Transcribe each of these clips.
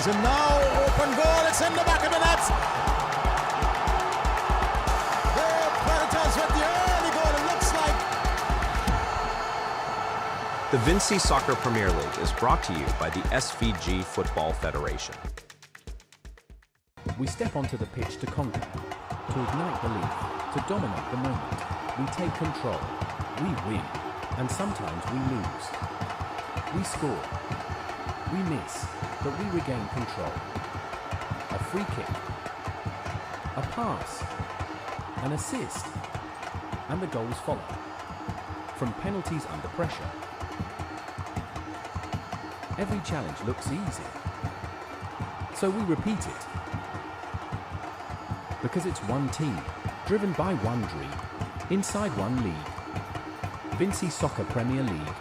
finds him now. Open goal. It's in the back of the net. The Predators with the early goal. It looks like. The Vincy Soccer Premier League is brought to you by the SVG Football Federation. We step onto the pitch to conquer, to ignite belief, to dominate the moment. We take control, we win, and sometimes we lose. We score, we miss, but we regain control. A free kick, a pass, an assist, and the goals follow. From penalties under pressure. Every challenge looks easy, so we repeat it. Because it's one team, driven by one dream, inside one league. Vincy Soccer Premier League.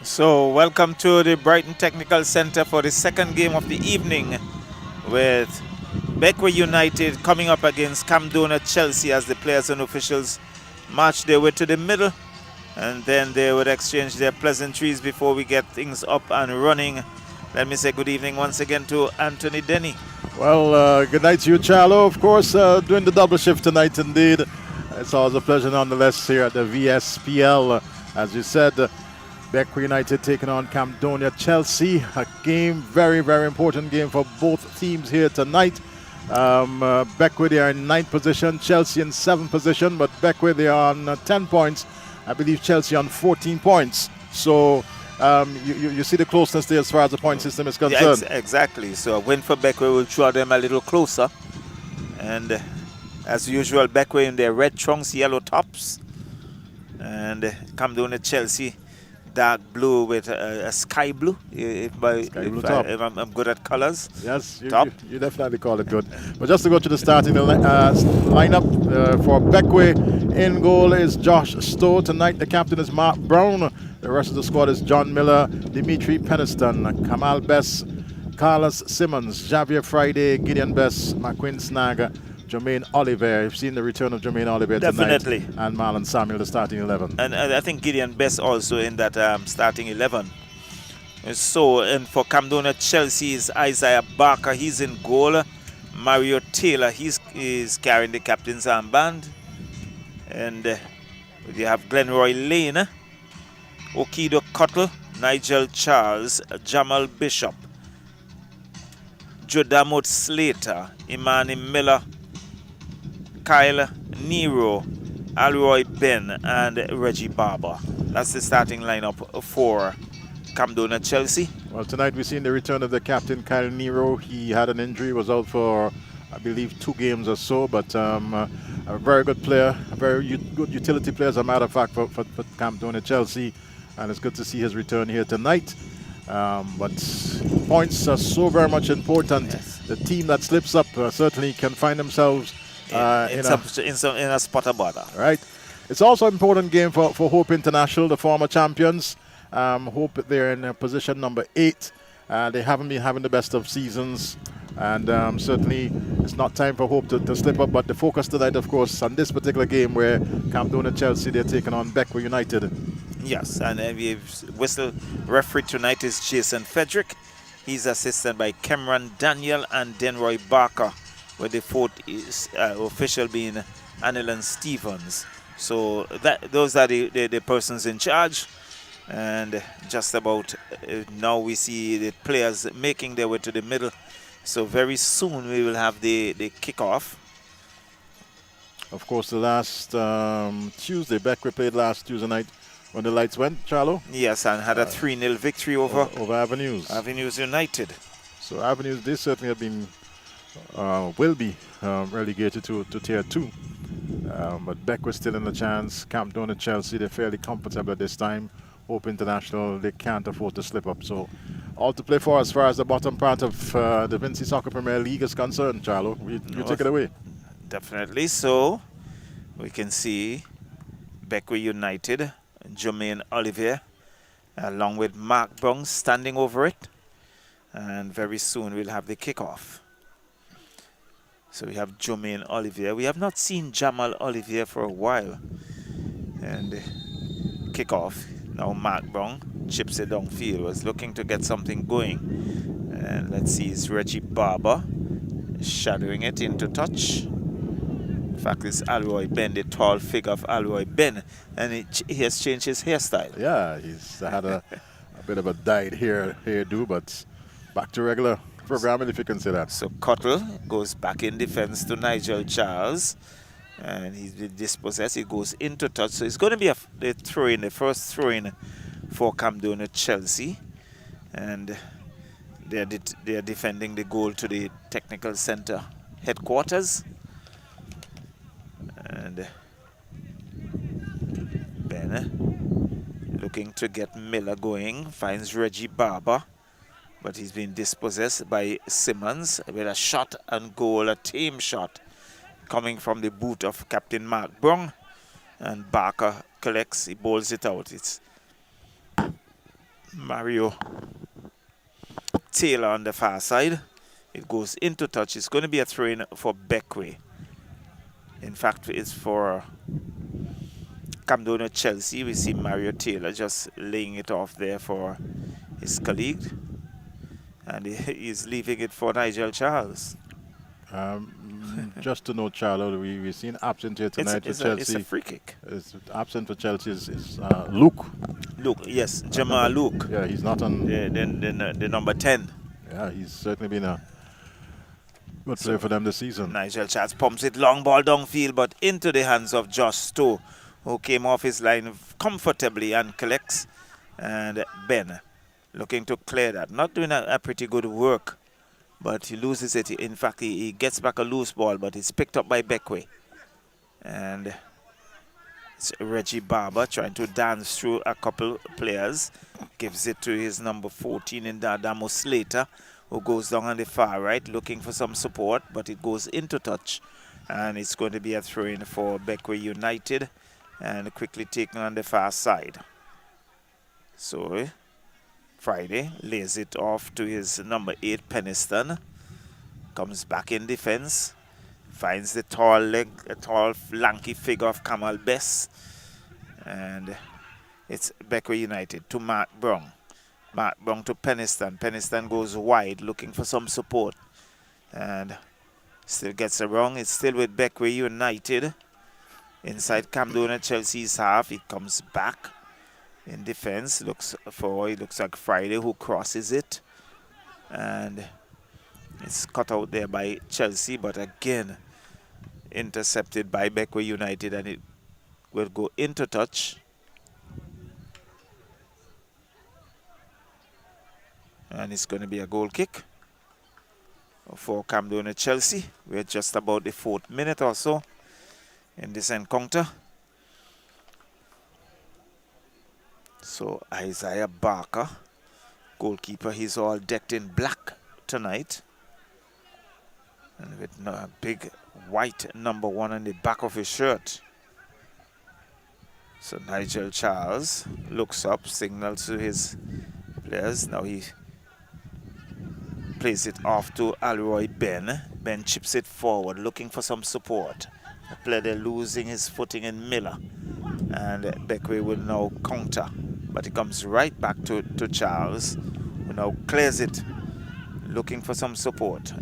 So, welcome to the Brighton Technical Centre for the second game of the evening, with Bequia United coming up against Camdonia Chelsea as the players and officials march their way to the middle, and then they would exchange their pleasantries before we get things up and running. Let me say good evening once again to Anthony Denny. Well, good night to you, Charlo. Of course, doing the double shift tonight indeed. It's always a pleasure nonetheless here at the VSPL. As you said, Bequia United taking on Camdonia Chelsea. A game, very, very important game for both teams here tonight. Bequia, they are in 9th position, Chelsea in 7th position, but Bequia, they are on 10 points. I believe Chelsea on 14 points. So you see the closeness there as far as the point system is concerned. Yeah, exactly. So a win for Bequia will draw them a little closer. And as usual, Bequia in their red trunks, yellow tops. And Camdonia Chelsea, dark blue with a sky blue. If I'm good at colors. Yes, you definitely call it good. But just to go to the starting lineup for Bequia, in goal is Josh Stowe. Tonight the captain is Mark Brown. The rest of the squad is John Miller, Dimitri Peniston, Kamal Bess, Carlos Simmons, Javier Friday, Gideon Bess, McQueen Snag, Jermaine Oliver. You've seen the return of Jermaine Oliver definitely tonight. And Marlon Samuel, the starting 11. And I think Gideon Bess also in that starting 11. So, and for Camdonia Chelsea is Isaiah Barker. He's in goal. Mario Taylor, he's carrying the captain's armband. And you have Glenroy Lane, Okido Cuttle, Nigel Charles, Jamal Bishop, Jodamot Slater, Imani Miller, Kyle Nero, Alroy Ben, and Reggie Barber. That's the starting lineup for Camdonia Chelsea. Well, tonight we've seen the return of the captain, Kyle Nero. He had an injury, was out for, I believe, 2 games or so, but a very good player, a very good utility player, as a matter of fact, for Camdonia Chelsea. And it's good to see his return here tonight. But points are so very much important. Yes. The team that slips up certainly can find themselves in a spot of bother. Right. It's also an important game for Hope International, the former champions. Hope they're in position number 8. They haven't been having the best of seasons. And certainly it's not time for Hope to slip up. But the focus tonight, of course, on this particular game where Camdonia Chelsea, they're taking on Bequia United. Yes, and whistle referee tonight is Jason Frederick. He's assisted by Cameron Daniel and Denroy Barker, with the fourth official being Anilan Stevens. So those are the persons in charge. And just about now we see the players making their way to the middle. So very soon we will have the kickoff. Of course, the last Tuesday, Bequia played last Tuesday night when the lights went, Charlo. Yes, and had a 3-0 victory over Avenues. Avenues United. So Avenues, they certainly have been, will be relegated to Tier 2. But Bequia still in the chance. Camdonia, Chelsea, they're fairly comfortable at this time. Hope International, they can't afford to slip up. So all to play for as far as the bottom part of the Vincy Soccer Premier League is concerned, Charlo. You take it away. Definitely. So we can see Bequia United, Jermaine Olivier, along with Mark Brown standing over it. And very soon we'll have the kickoff. So we have Jermaine Olivier. We have not seen Jamal Olivier for a while. And kickoff. Now Mark Brown chips it downfield. Was looking to get something going. And let's see, it's Reggie Barber shadowing it into touch. In fact, it's Alroy Ben, the tall figure of Alroy Ben, and he has changed his hairstyle. Yeah, he's had a bit of a dyed hairdo, but back to regular programming, if you can say that. So Cottle goes back in defense to Nigel Charles, and he's been dispossessed. He goes into touch, so it's going to be the first throw-in for Camdonia Chelsea, and they are defending the goal to the technical center headquarters. And Ben looking to get Miller going, finds Reggie Barber, but he's been dispossessed by Simmons with a shot and goal, a team shot coming from the boot of Captain Mark Brown, and Barker collects, he bowls it out. It's Mario Taylor on the far side. It goes into touch. It's going to be a throw-in for Bequia. In fact, it's for Camdonia Chelsea. We see Mario Taylor just laying it off there for his colleague. And he's leaving it for Nigel Charles. Just to note, Charlo, we've seen absent here tonight for Chelsea. It's a free kick. Absent for Chelsea is Luke. Luke, yes, Jamal Luke. Yeah, he's not on. The number 10. Yeah, he's certainly been a good player for them this season. Nigel Charles pumps it long ball downfield, but into the hands of Josh Stowe, who came off his line comfortably and collects. And Ben looking to clear that. Not doing a pretty good work, but he loses it. In fact, he gets back a loose ball, but it's picked up by Bequia. And it's Reggie Barber trying to dance through a couple players. Gives it to his number 14 in Damo Slater, who goes down on the far right looking for some support, but it goes into touch. And it's going to be a throw-in for Bequia United, and quickly taken on the far side. So Friday lays it off to his number 8, Peniston. Comes back in defense. Finds the tall lanky figure of Kamal Bess. And it's Bequia United to Mark Brown. Mark Brown to Peniston. Peniston goes wide looking for some support. And still gets it wrong. It's still with Bequia United. Inside Camdonia Chelsea's half. He comes back in defense. It looks like Friday, who crosses it. And it's cut out there by Chelsea, but again intercepted by Bequia United, and it will go into touch. And it's going to be a goal kick for Camdonia Chelsea. We're just about the 4th minute or so in this encounter. So Isaiah Barker, goalkeeper, he's all decked in black tonight. And with a big white number 1 on the back of his shirt. So Nigel Charles looks up, signals to his players. Now he plays it off to Alroy Ben. Ben chips it forward, looking for some support. The player there losing his footing in Miller. And Bequia will now counter. But it comes right back to Charles, who now clears it looking for some support.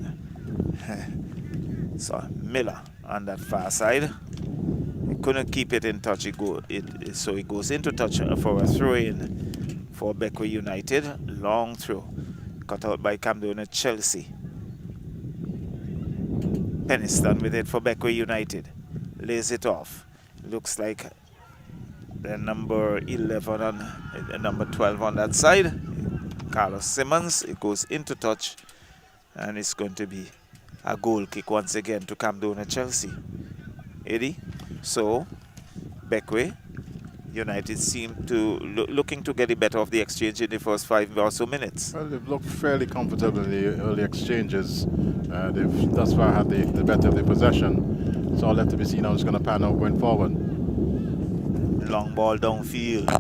So Miller on that far side. He couldn't keep it in touch. So he goes into touch for a throw-in for Bequia United. Long throw. Cut out by Camdonia Chelsea. Peniston with it for Bequia United. Lays it off. Looks like the number 11 and number 12 on that side. Carlos Simmons. It goes into touch. And it's going to be a goal kick once again to Camdonia Chelsea. Eddie. So, Bequia United seem to looking to get the better of the exchange in the first 5 or so minutes. Well, they've looked fairly comfortable in the early exchanges. They've thus far had the better of the possession. It's all left to be seen how it's going to pan out going forward. Long ball downfield.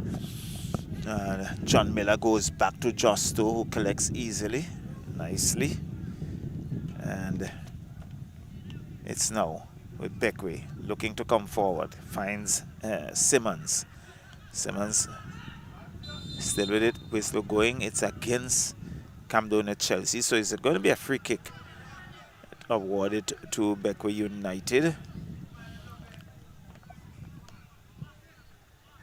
John Miller goes back to Justo, who collects easily, nicely. And it's now with Bequia looking to come forward. Finds Simmons. Simmons still with it. Whistle going. It's against Camdonia Chelsea. So it's going to be a free kick awarded to Bequia United.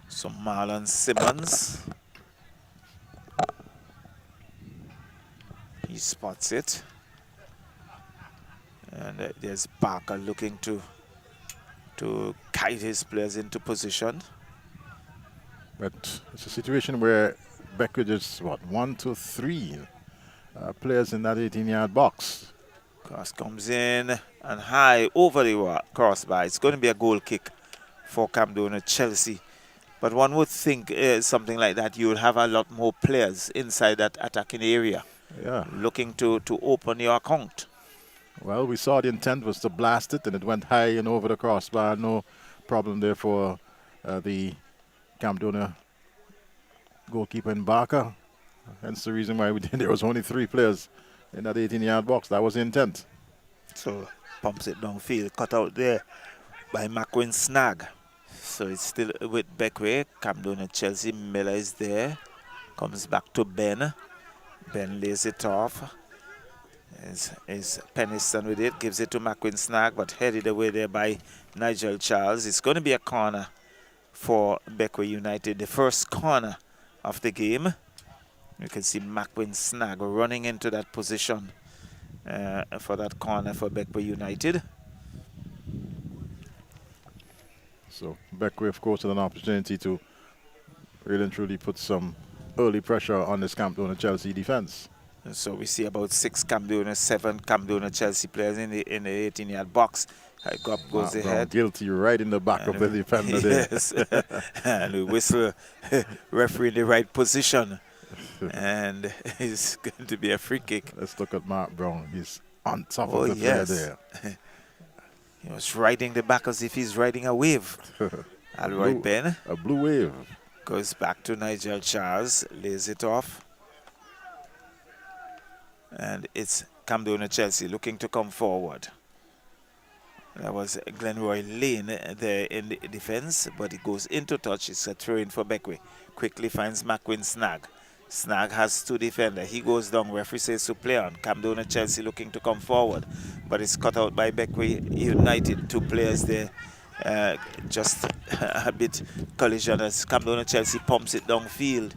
So Marlon Simmons. He spots it. And there's Barker looking to guide his players into position. But it's a situation where Bequia just, 1, 2, 3 players in that 18-yard box. Cross comes in and high over the crossbar. It's going to be a goal kick for Camdonia Chelsea. But one would think something like that, you would have a lot more players inside that attacking area. Yeah. Looking to open your account. Well, we saw the intent was to blast it, and it went high and over the crossbar. No problem there for the Camdonia goalkeeper in Barker. Hence the reason why there was only 3 players in that 18-yard box. That was the intent. So pumps it downfield, cut out there by McQueen Snag. So it's still with Bequia. Camdonia Chelsea. Miller is there. Comes back to Ben. Ben lays it off. Is Peniston with it. Gives it to McQueen Snag, but headed away there by Nigel Charles. It's going to be a corner for Bequia United. The first corner of the game. You can see McQueen Snag running into that position for that corner for Bequia United. So Bequia, of course, had an opportunity to really and truly put some early pressure on this Camdonia Chelsea defense. And so we see about 6 Camdonia, 7 Camdonia Chelsea players in the 18-yard box. Up goes ahead. Guilty right in the back of the defender there. Yes. And we whistle, referee in the right position. And it's going to be a free kick. Let's look at Mark Brown. He's on top of the player there. He was riding the back as if he's riding a wave. Alroy Ben. A blue wave. Goes back to Nigel Charles. Lays it off. And it's Camdonia Chelsea looking to come forward. That was Glenroy Lane there in the defense, but he goes into touch. It's a throw in for Bequia. Quickly finds McQueen Snag. Snag has 2 defenders. He goes down. Referee says to play on. Camdonia Chelsea looking to come forward, but it's cut out by Bequia United. 2 players there. Just a bit collision as Camdonia Chelsea pumps it downfield,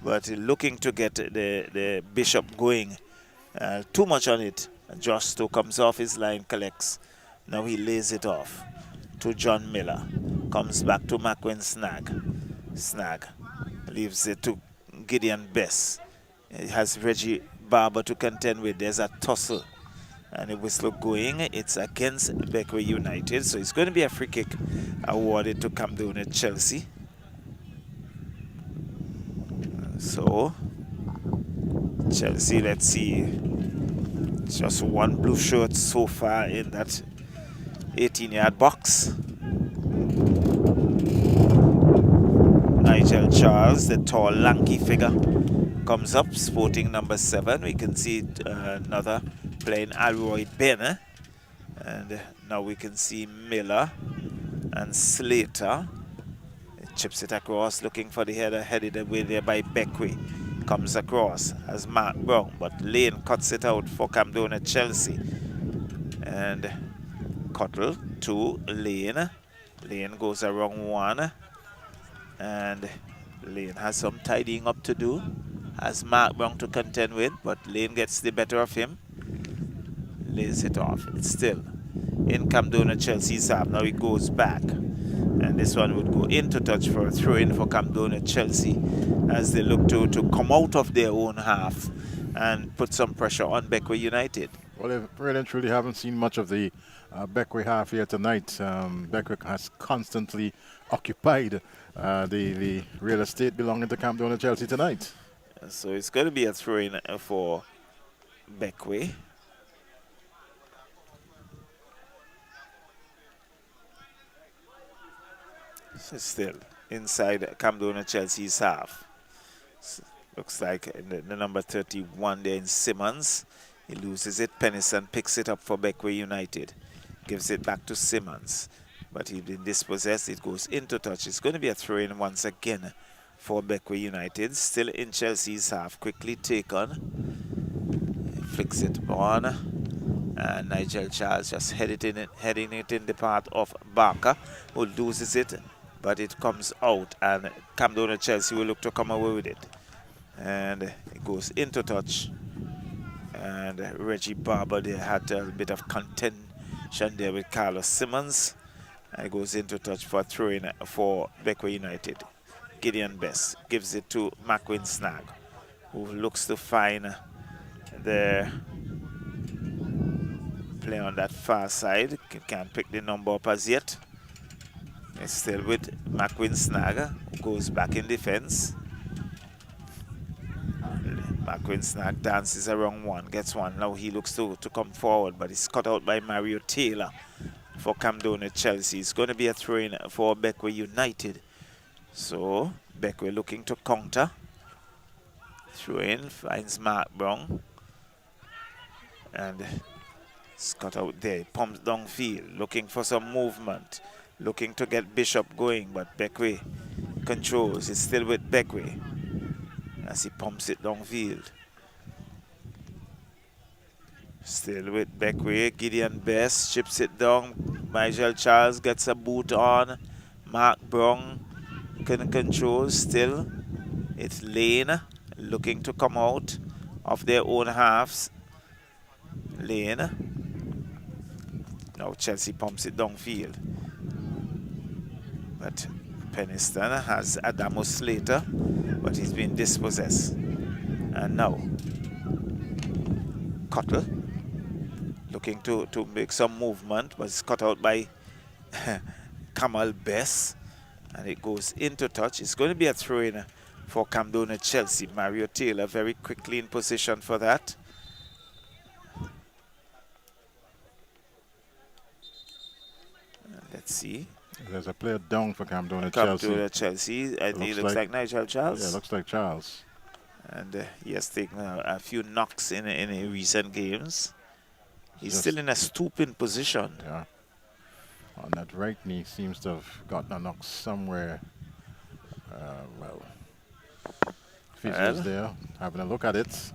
but looking to get the Bishop going. Too much on it. Justo comes off his line, collects. Now he lays it off to John Miller. Comes back to McQueen Snag. Snag leaves it to Gideon Bess. It has Reggie Barber to contend with. There's a tussle. And the whistle going. It's against Bequia United. So it's going to be a free kick awarded to Camdonia Chelsea. So Chelsea, let's see. Just 1 blue shirt so far in that 18-yard box. Nigel Charles, the tall, lanky figure, comes up, sporting number 7. We can see another playing Alroy Ben. And now we can see Miller and Slater. It chips it across, looking for the header, headed away there by Bequia. Comes across as Mark Brown, but Lane cuts it out for Camdonia Chelsea. And Cottle to Lane. Lane goes around one. And Lane has some tidying up to do. Has Mark Brown to contend with, but Lane gets the better of him. Lays it off. It's still in Camdonia Chelsea's half. Now it goes back. And this one would go into touch for a throw-in for Camdonia Chelsea as they look to come out of their own half and put some pressure on Bequia United. Well, they really and truly haven't seen much of the Bequia half here tonight. Bequia has constantly occupied the real estate belonging to Camdonia Chelsea tonight. So it's going to be a throw-in for Bequia. So still inside Camdonia Chelsea's half. So looks like the number 31 there in Simmons. He loses it. Pennison picks it up for Bequia United. Gives it back to Simmons. But he's been dispossessed. It goes into touch. It's going to be a throw-in once again for Bequia United. Still in Chelsea's half. Quickly taken. He flicks it on. And Nigel Charles just heading it in the path of Barker, who loses it. But it comes out, and Camdonia Chelsea will look to come away with it. And it goes into touch. And Reggie Barber there had a bit of contention there with Carlos Simmons. And it goes into touch for a throw-in for Bequia United. Gideon Best gives it to McQueen Snag, who looks to find the play on that far side. Can't pick the number up as yet. It's still with McQueen Snag, who goes back in defense. McQueen Snag dances around one, gets one. Now he looks to come forward, but it's cut out by Mario Taylor for Camdonia Chelsea. It's going to be a throw-in for Bequia United. So Bequia looking to counter. Throw-in, finds Mark Brown. And it's cut out there. Pumps downfield, looking for some movement. Looking to get Bishop going, but Bequia controls. It's still with Bequia as he pumps it downfield. Still with Bequia. Gideon Best chips it down. Nigel Charles gets a boot on. Mark Brown can control still. It's Lane looking to come out of their own halves. Lane. Now Chelsea pumps it downfield. But Penniston has Adamo Slater, but he's been dispossessed. And now Cottle looking to make some movement, but it's cut out by Kamal Bess. And it goes into touch. It's going to be a throw-in for Camdonia Chelsea. Mario Taylor very quickly in position for that. Let's see. There's a player down for Camdonia Chelsea. Camdonia Chelsea. I think it looks like Nigel Charles. Yeah, it looks like Charles. And he has taken a few knocks in recent games. He's still in a stooping position. Yeah. On that right knee, seems to have gotten a knock somewhere. Well, Physio's there, having a look at it.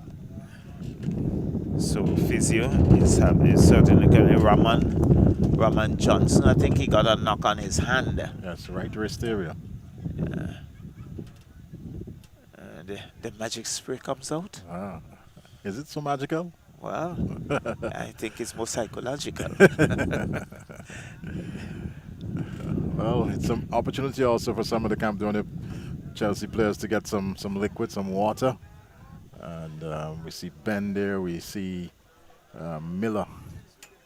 So Physio is certainly going to Raman Johnson. I think he got a knock on his hand. Yes, right wrist area. Yeah. The magic spray comes out. Ah. Is it so magical? Well, I think it's more psychological. Well, it's some opportunity also for some of the Camdonia Chelsea players to get some liquid, some water. And we see Ben there, we see Miller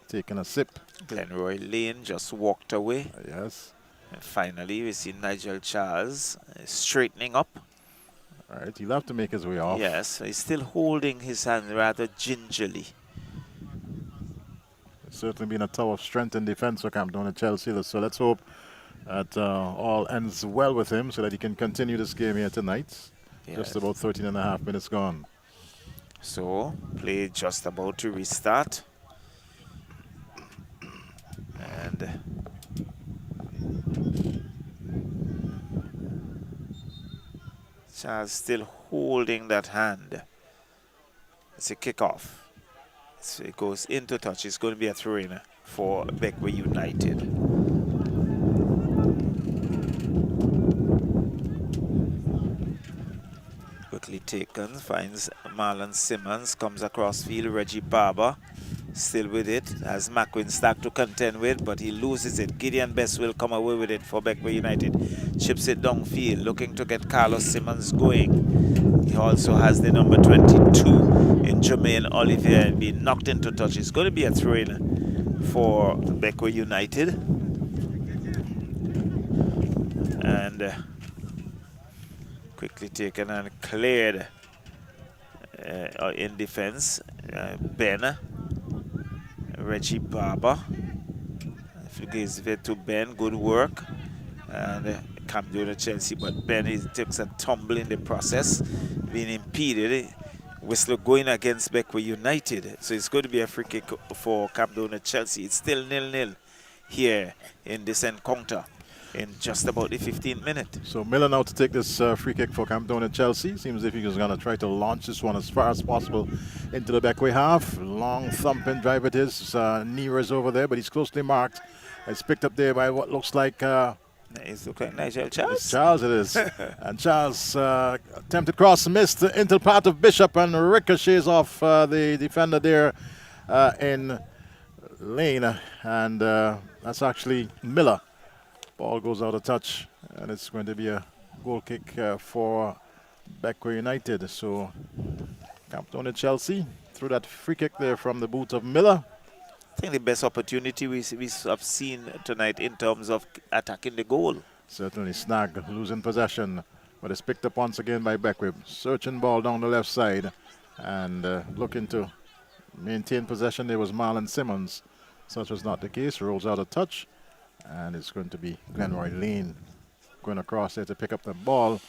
taking a sip. Glenroy Lane just walked away. Yes. And finally, we see Nigel Charles straightening up. All right, he'll have to make his way off. Yes, he's still holding his hand rather gingerly. It's certainly been a tower of strength in defense for Camdonia Chelsea. So let's hope that all ends well with him so that he can continue this game here tonight. Yes. Just about 13 and a half minutes gone. So, play just about to restart. And Charles still holding that hand. It's a kickoff. So it goes into touch. It's going to be a throw-in for Bequia United. Quickly taken, finds Marlon Simmons, comes across field. Reggie Barber still with it as McQueen to contend with, but he loses it. Gideon Best will come away with it for Bequia United. Chips it downfield, looking to get Carlos Simmons going. He also has the number 22 in Jermaine Olivier and being knocked into touch. It's going to be a throw-in for Bequia United. And quickly taken and cleared in defense. Ben, Reggie Barber. If he gives it to Ben, good work. And Camdonia Chelsea, but Ben takes a tumble in the process, being impeded. Whistler going against Bequia United. So it's going to be a free kick for Camdonia Chelsea. It's still 0-0 here in this encounter in just about the 15th minute. So Miller now to take this free kick for Camdonia Chelsea. Seems as if he was going to try to launch this one as far as possible into the Bequia half. Long thumping drive it is. Near is over there, but he's closely marked. It's picked up there by what looks like... It's looking like Nigel Charles. It's Charles it is. And Charles attempted cross, missed into the path of Bishop and ricochets off the defender there in lane. And that's actually Miller. Ball goes out of touch, and it's going to be a goal kick for Bequia United. So Camdonia Chelsea threw that free kick there from the boot of Miller. I think the best opportunity we have seen tonight in terms of attacking the goal. Certainly Snag losing possession, but it's picked up once again by Bequia. Searching ball down the left side and looking to maintain possession. There was Marlon Simmons. Such was not the case. Rolls out of touch. And it's going to be Glenroy Lane going across there to pick up the ball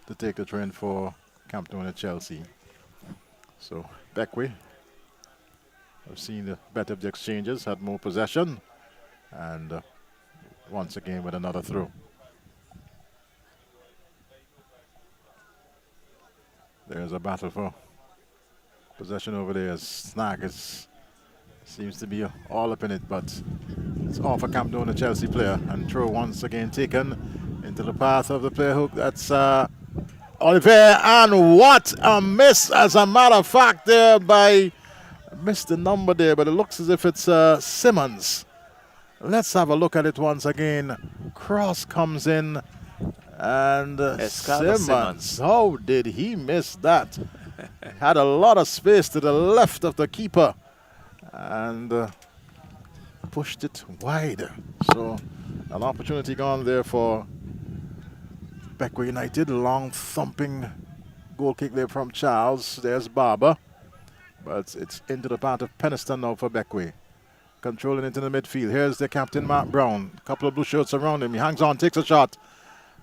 to take the train for Camdonia Chelsea. So Bequia, I've seen the better of the exchanges, had more possession, and once again with another throw. There's a battle for possession over there as Snag seems to be all up in it, but it's off a Camdonia Chelsea player, and throw once again taken into the path of the player hook. That's Olivier, and what a miss, as a matter of fact, there by, missed the number there, but it looks as if it's Simmons. Let's have a look at it once again. Cross comes in, and Simmons, how did he miss that? Had a lot of space to the left of the keeper and pushed it wide. So an opportunity gone there for Bequia United. Long thumping goal kick there from Charles. There's Barber, but it's into the path of Peniston now for Bequia. Controlling it in the midfield. Here's the captain, Mark Brown. A couple of blue shirts around him. He hangs on, takes a shot,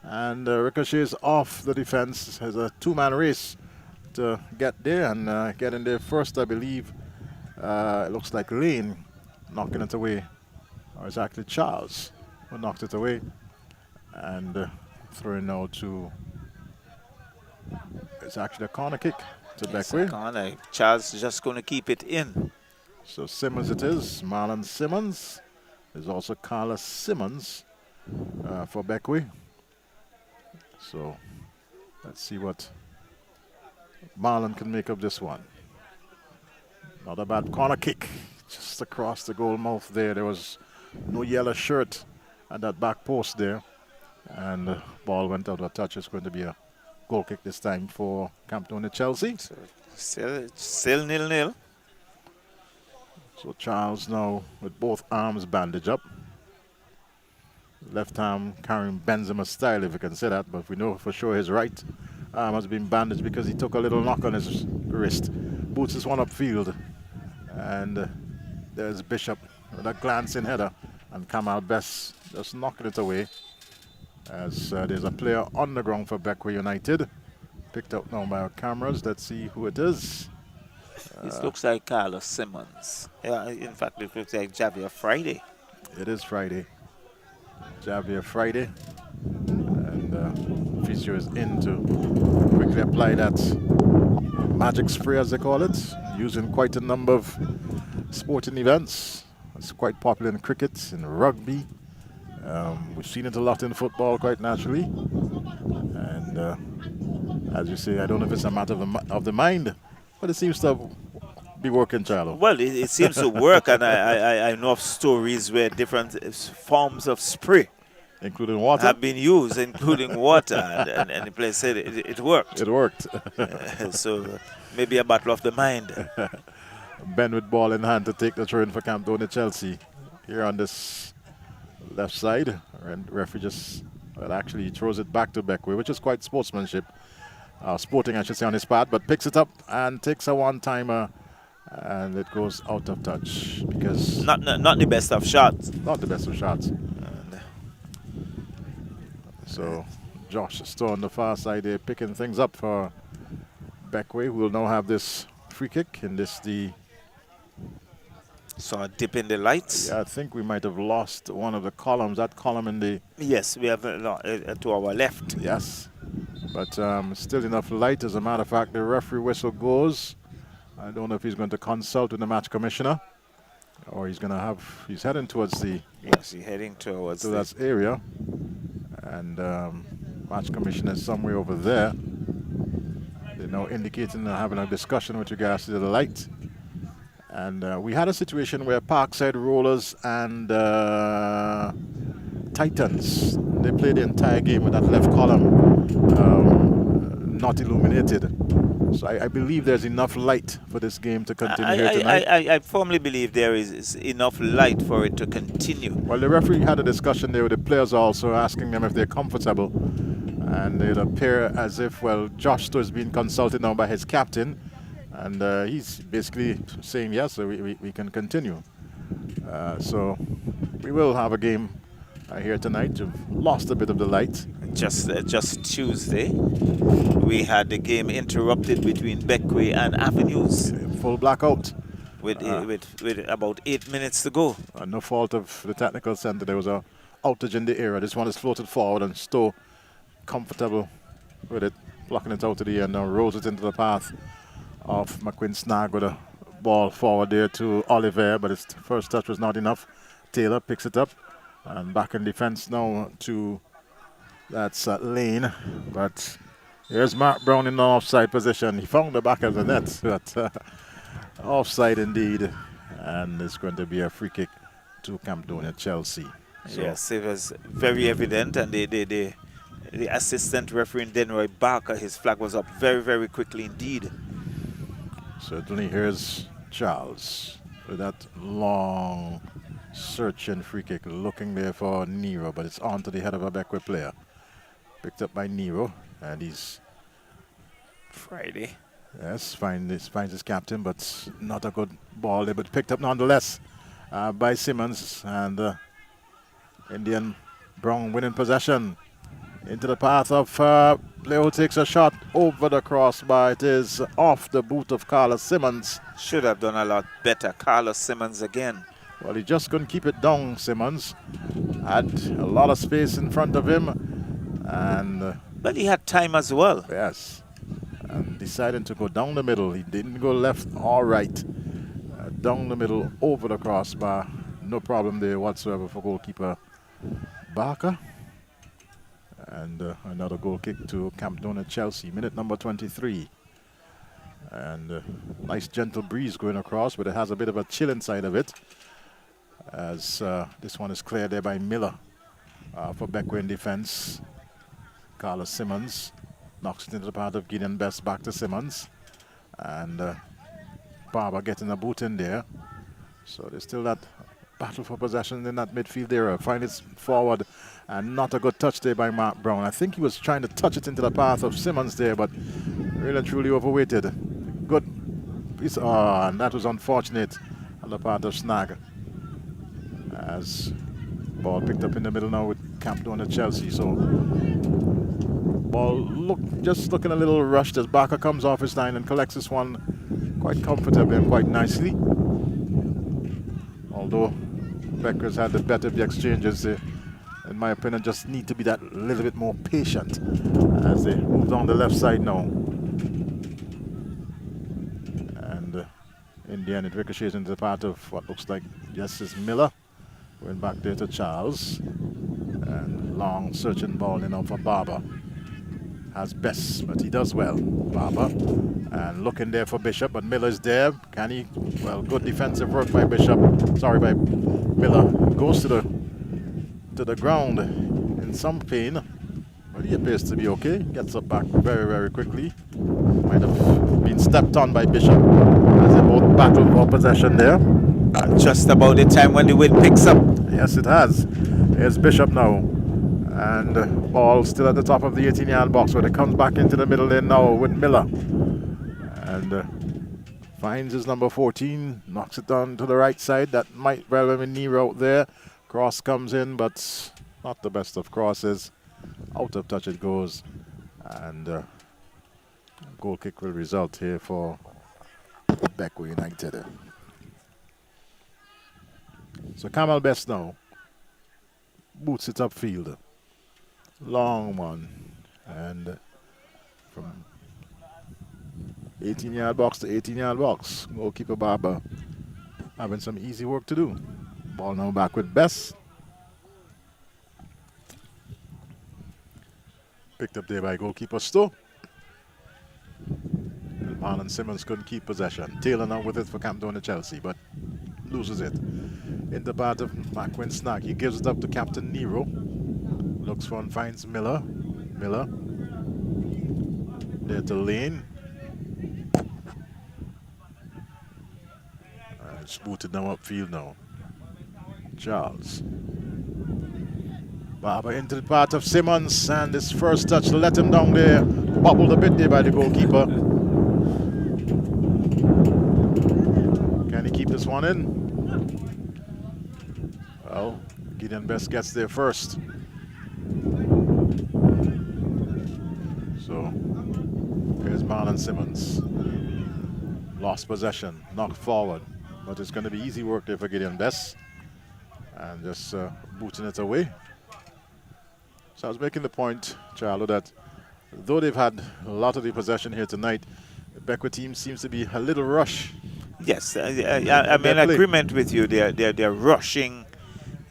and ricochets off the defense. Has a two-man race to get there and get in there first, I believe. It looks like Lane knocking it away, or it's actually Charles who knocked it away, and throwing now to, it's actually a corner kick to Bequia. Corner. Charles is just going to keep it in. So Simmons it is, Marlon Simmons. There's also Carlos Simmons for Bequia. So let's see what Marlon can make of this one. Not a bad corner kick, just across the goal mouth there. There was no yellow shirt at that back post there, and the ball went out of touch. It's going to be a goal kick this time for Camdonia Chelsea. So still 0-0. So Charles now with both arms bandaged up. Left arm carrying Benzema style, if you can say that, but we know for sure his right arm has been bandaged because he took a little knock on his wrist. Boots this one upfield, and there's Bishop with a glancing header, and Kamal Best just knocking it away as there's a player on the ground for Bequia United. Picked up now by our cameras. Let's see who it is. This looks like Carlos Simmons. Yeah, in fact, it looks like Javier Friday. It is Friday. Javier Friday. And if physio is in to quickly apply that magic spray, as they call it, using quite a number of sporting events. It's quite popular in cricket, in rugby. We've seen it a lot in football, quite naturally. And as you say, I don't know if it's a matter of the mind, but it seems to be working, Charlo. Well, it seems to work, and I know of stories where different forms of spray, including water, have been used, including water, and the place said it worked. It worked. So maybe a battle of the mind. Ben with ball in hand to take the throw in for Camdonia Chelsea. Here on this left side, and referee just actually throws it back to Bequia, which is quite sporting, I should say, on his part, but picks it up and takes a one-timer, and it goes out of touch because not the best of shots. Not the best of shots. So Josh is still on the far side there, picking things up for Bequia, who will now have this free kick in this So a dip in the lights. Yeah, I think we might have lost one of the columns. That column in the... Yes, we have to our left. Yes, but still enough light. As a matter of fact, the referee whistle goes. I don't know if he's going to consult with the match commissioner, or he's going to have... He's heading towards the... Yes, he's heading towards that area. And match commissioner is somewhere over there. They're now indicating they're having a discussion with regards to the light. And we had a situation where Parkside Rollers and Titans, they played the entire game with that left column not illuminated. So I believe there's enough light for this game to continue here tonight. I firmly believe there is enough light for it to continue. Well, the referee had a discussion there with the players also, asking them if they're comfortable. And it appear as if, well, Josh is being consulted now by his captain. And he's basically saying, yes, so we can continue. So we will have a game here tonight. We've lost a bit of the light. Just Tuesday, we had the game interrupted between Bequia and Avenues. Full blackout. With about 8 minutes to go. No fault of the technical center. There was a outage in the area. This one is floated forward and Stowe comfortable with it, blocking it out to the end, now rolls it into the path of McQueen Snag with a ball forward there to Oliver, but his first touch was not enough. Taylor picks it up and back in defense now to Lane, but here's Mark Brown in the offside position. He found the back of the net, but offside indeed, and it's going to be a free kick to Camdonia Chelsea. So yes, it was very evident, and the assistant referee Denroy Barker, his flag was up very, very quickly indeed. Certainly, here's Charles with that long searching free kick, looking there for Nero, but it's on to the head of a Bequia player. Picked up by Nero, and he's Friday. Yes, finds his captain, but not a good ball there, but picked up nonetheless by Simmons, and Indian Brown winning possession into the path of player who takes a shot over the crossbar. It is off the boot of Carlos Simmons. Should have done a lot better. Carlos Simmons again. Well, he just couldn't keep it down, Simmons. Had a lot of space in front of him. And but he had time as well. Yes. And decided to go down the middle. He didn't go left or right. Down the middle, over the crossbar. No problem there whatsoever for goalkeeper Barker. And another goal kick to Camdonia Chelsea, minute number 23. And nice gentle breeze going across, but it has a bit of a chill inside of it, as this one is cleared there by Miller for Bequia in defense. Carlos Simmons knocks it into the path of Gideon Best, back to Simmons. And Barber getting a boot in there. So there's still that battle for possession in that midfield area. Find it forward, and not a good touch there by Mark Brown. I think he was trying to touch it into the path of Simmons there, but really and truly overweighted. Good piece, and that was unfortunate on the part of Snag. As ball picked up in the middle now with Camdonia Chelsea. So ball just looking a little rushed as Barker comes off his line and collects this one quite comfortably and quite nicely. Although Becker's had the better of the exchanges, in my opinion, just need to be that little bit more patient as they move down the left side now. And in the end, it ricochets into the part of what looks like, yes, is Miller. Going back there to Charles. And long searching ball in for Barber. Has Best, but he does well, Barber. And looking there for Bishop, but Miller's there. Can he? Well, good defensive work by Bishop. Sorry, by Miller. Goes to the ground in some pain. But he appears to be okay. Gets up back very, very quickly. Might have been stepped on by Bishop as they both battle for possession there. Just about the time when the wind picks up. Yes, it has. Here's Bishop now. And ball still at the top of the 18-yard box, where it comes back into the middle lane now with Miller. And finds his number 14, knocks it down to the right side. That might well have been Nero out there. Cross comes in, but not the best of crosses. Out of touch it goes. And goal kick will result here for Bequia United. So Kamal Best now boots it upfield. Long one. And from 18-yard box to 18-yard box. Goalkeeper Barber having some easy work to do. Ball now back with Best. Picked up there by goalkeeper Stowe. And Marlon Simmons couldn't keep possession. Taylor now with it for Camdonia Chelsea, but loses it. In the part of McQuinn Snack. He gives it up to Captain Nero. Looks for and finds Miller. Miller. There to Lane. It's booted now upfield now. Charles. Barber into the part of Simmons, and his first touch let him down there. Bobbled a bit there by the goalkeeper. Can he keep this one in? Well, Gideon Best gets there first. So, here's Marlon Simmons. Lost possession, knocked forward. But it's going to be easy work there for Gideon Best. And just booting it away. So I was making the point, Charlo, that though they've had a lot of the possession here tonight, the Bequia team seems to be a little rush. Yes, I'm in agreement with you. They're rushing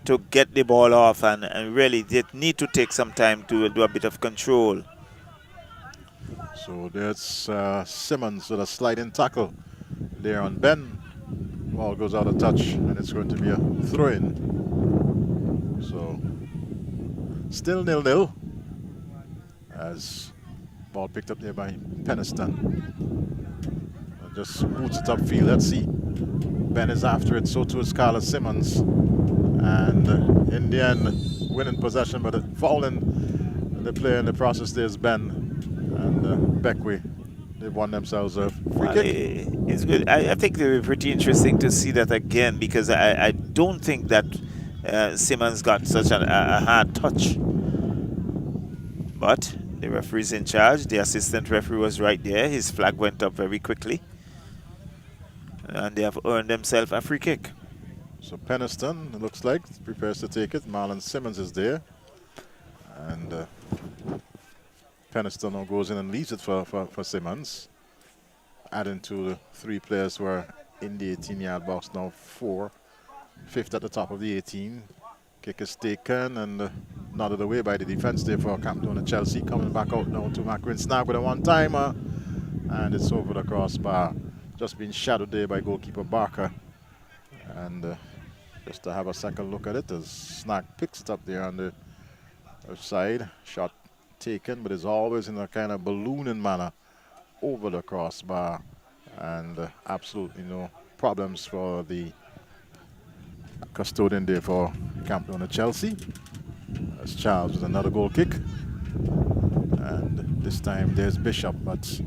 to get the ball off, and really they need to take some time to do a bit of control. So there's Simmons with a sliding tackle there on Ben. Ball goes out of touch, and it's going to be a throw-in. So still 0-0 as ball picked up there by Peniston. And just boots it upfield. Let's see. Ben is after it, so too is Carlos Simmons. And in the end, winning possession, but fouling the player in the process. There's Ben and Bequia. They've won themselves a free kick. It's good. I think it will be pretty interesting to see that again, because I don't think that Simmons got such a hard touch. But the referee's in charge. The assistant referee was right there. His flag went up very quickly. And they have earned themselves a free kick. So Peniston, it looks like, prepares to take it. Marlon Simmons is there. And Peniston now goes in and leaves it for Simmons. Adding to the 3 players who are in the 18-yard box now, 4. 5th at the top of the 18. Kick is taken and nodded away by the defense there for Camdonia Chelsea. Coming back out now to McQuinn Snag with a one-timer. And it's over the crossbar. Just been shadowed there by goalkeeper Barker. And just to have a second look at it, as Snag picks it up there on the left side. Shot taken, but it's always in a kind of ballooning manner over the crossbar. And absolutely no problems for the custodian there for Camdonia Chelsea. As Charles with another goal kick. And this time there's Bishop, but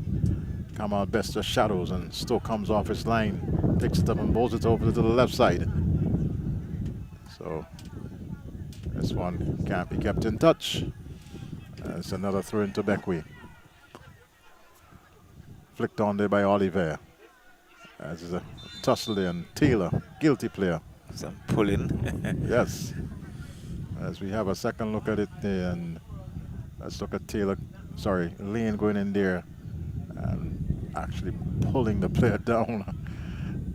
Kamal Best just shadows, and Stoke comes off his line, picks it up and bowls it over to the left side. So this one can't be kept in touch. It's another throw into Bequia. Flicked on there by Oliver. As is a tussle there, and Taylor, guilty player. Some pulling. Yes. As we have a second look at it, and let's look at Lane going in there and actually pulling the player down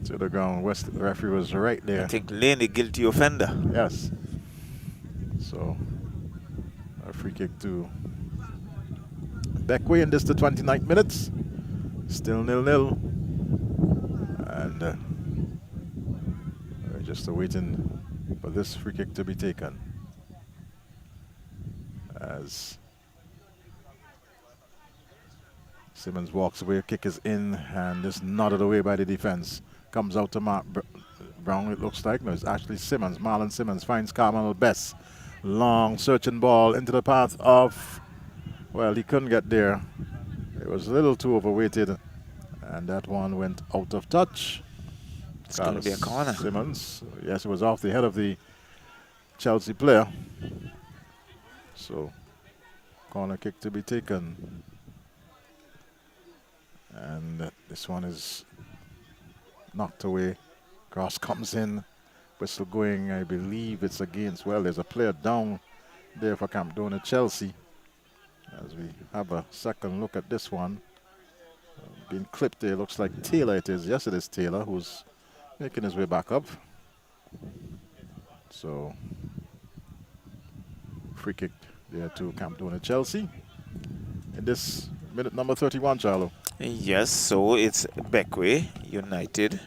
to the ground. The referee was right there. I think Lane the guilty offender. Yes. So a free kick to Bequia in this the 29th minutes. Still 0-0. And we're just waiting for this free kick to be taken. As Simmons walks away, kick is in, and is nodded away by the defense. Comes out to Mark Brown, it looks like. No, it's actually Simmons. Marlon Simmons finds Carmel Best. Long searching ball into the path of, well, he couldn't get there. It was a little too overweighted, and that one went out of touch. It's going to be a corner. Simmons, yes, it was off the head of the Chelsea player. So, corner kick to be taken. And this one is knocked away. Cross comes in. Whistle going, I believe it's against, well, there's a player down there for Camdonia Chelsea. As we have a second look at this one. Being clipped there, looks like Taylor it is. Yes, it is Taylor who's making his way back up. So, free kick there to Camdonia Chelsea. In this minute number 31, Charlo. Yes, so it's Bequia United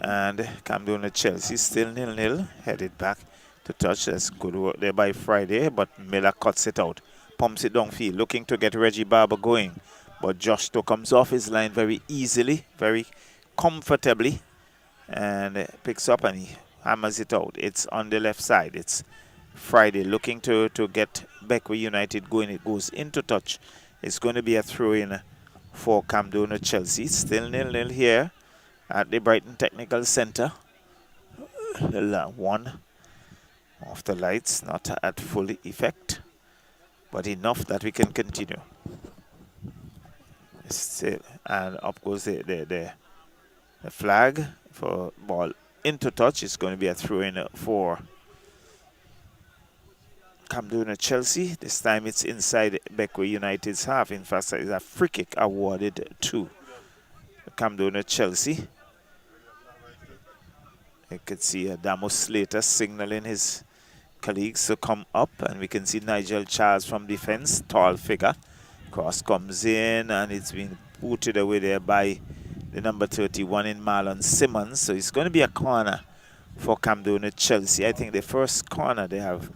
and Camdonia Chelsea still 0-0, headed back to touch. That's good work there by Friday, but Miller cuts it out, pumps it downfield, looking to get Reggie Barber going. But Josh Stowe comes off his line very easily, very comfortably, and picks up and he hammers it out. It's on the left side. It's Friday looking to get Bequia United going. It goes into touch. It's going to be a throw-in for Camdonia Chelsea. Still 0-0 here at the Brighton Technical Centre. One of the lights not at full effect, but enough that we can continue. Still, and up goes the flag for ball into touch. It's going to be a throw-in for Camdonia Chelsea. This time it's inside Bequia United's half. In fact, it's a free kick awarded to Camdonia Chelsea. You could see Adamo Slater signaling his colleagues to come up, and we can see Nigel Charles from defense, tall figure. Cross comes in, and it's been booted away there by the number 31 in Marlon Simmons. So it's going to be a corner for Camdonia Chelsea. I think the first corner they have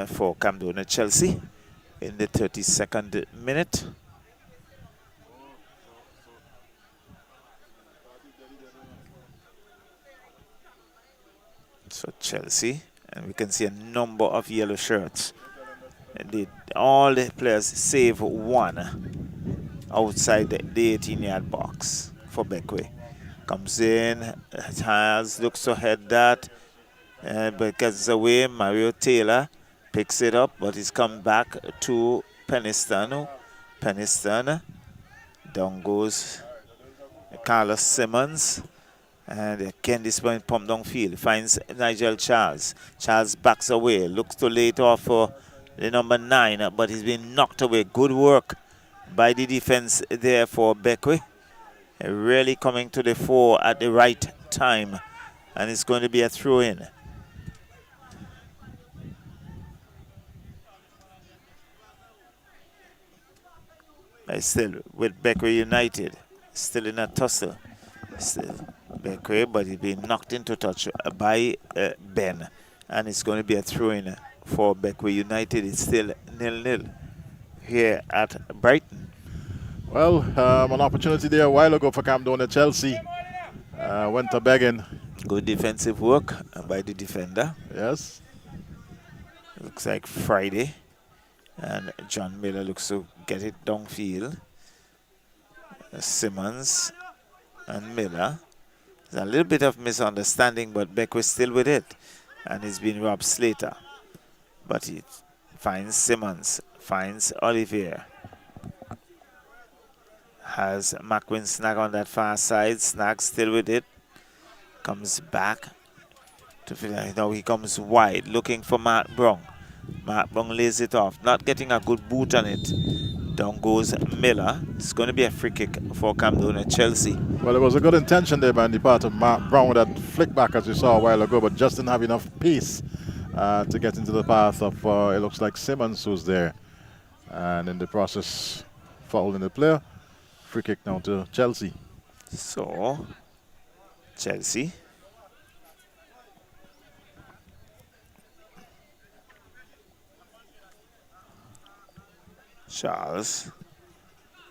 for Camdonia Chelsea in the 32nd minute. So Chelsea, and we can see a number of yellow shirts. All the players save one outside the 18-yard box for Bequia. Comes in, Charles looks to head that, but gets away. Mario Taylor picks it up, but he's come back to Peniston. Peniston, down goes Carlos Simmons. And again, this one pumped downfield. Finds Nigel Charles. Charles backs away. Looks to lay it off for the number 9, but he's been knocked away. Good work by the defense there for Bequia. Really coming to the fore at the right time. And it's going to be a throw-in. Still with Bequia United. Still in a tussle. Still Bequia, but he's been knocked into touch by Ben. And it's going to be a throw-in for Bequia United. It's still 0-0 here at Brighton. Well, an opportunity there a while ago for Camdonia Chelsea. Went to begging. Good defensive work by the defender. Yes. Looks like Friday. And John Miller looks to get it downfield. Simmons and Miller. There's a little bit of misunderstanding, but Bequia still with it. And it's been Rob Slater. But he finds Simmons, finds Olivier. Has McQueen Snag on that far side. Snag still with it. Comes back. Now he comes wide, looking for Mark Brown. Mark Brown lays it off, not getting a good boot on it. Down goes Miller. It's going to be a free kick for Camdonia Chelsea. Well, it was a good intention there by the part of Mark Brown with that flick back as we saw a while ago, but just didn't have enough pace to get into the path of, it looks like Simmons who's there. And in the process, fouling the player. Free kick now to Chelsea. So, Chelsea. Charles.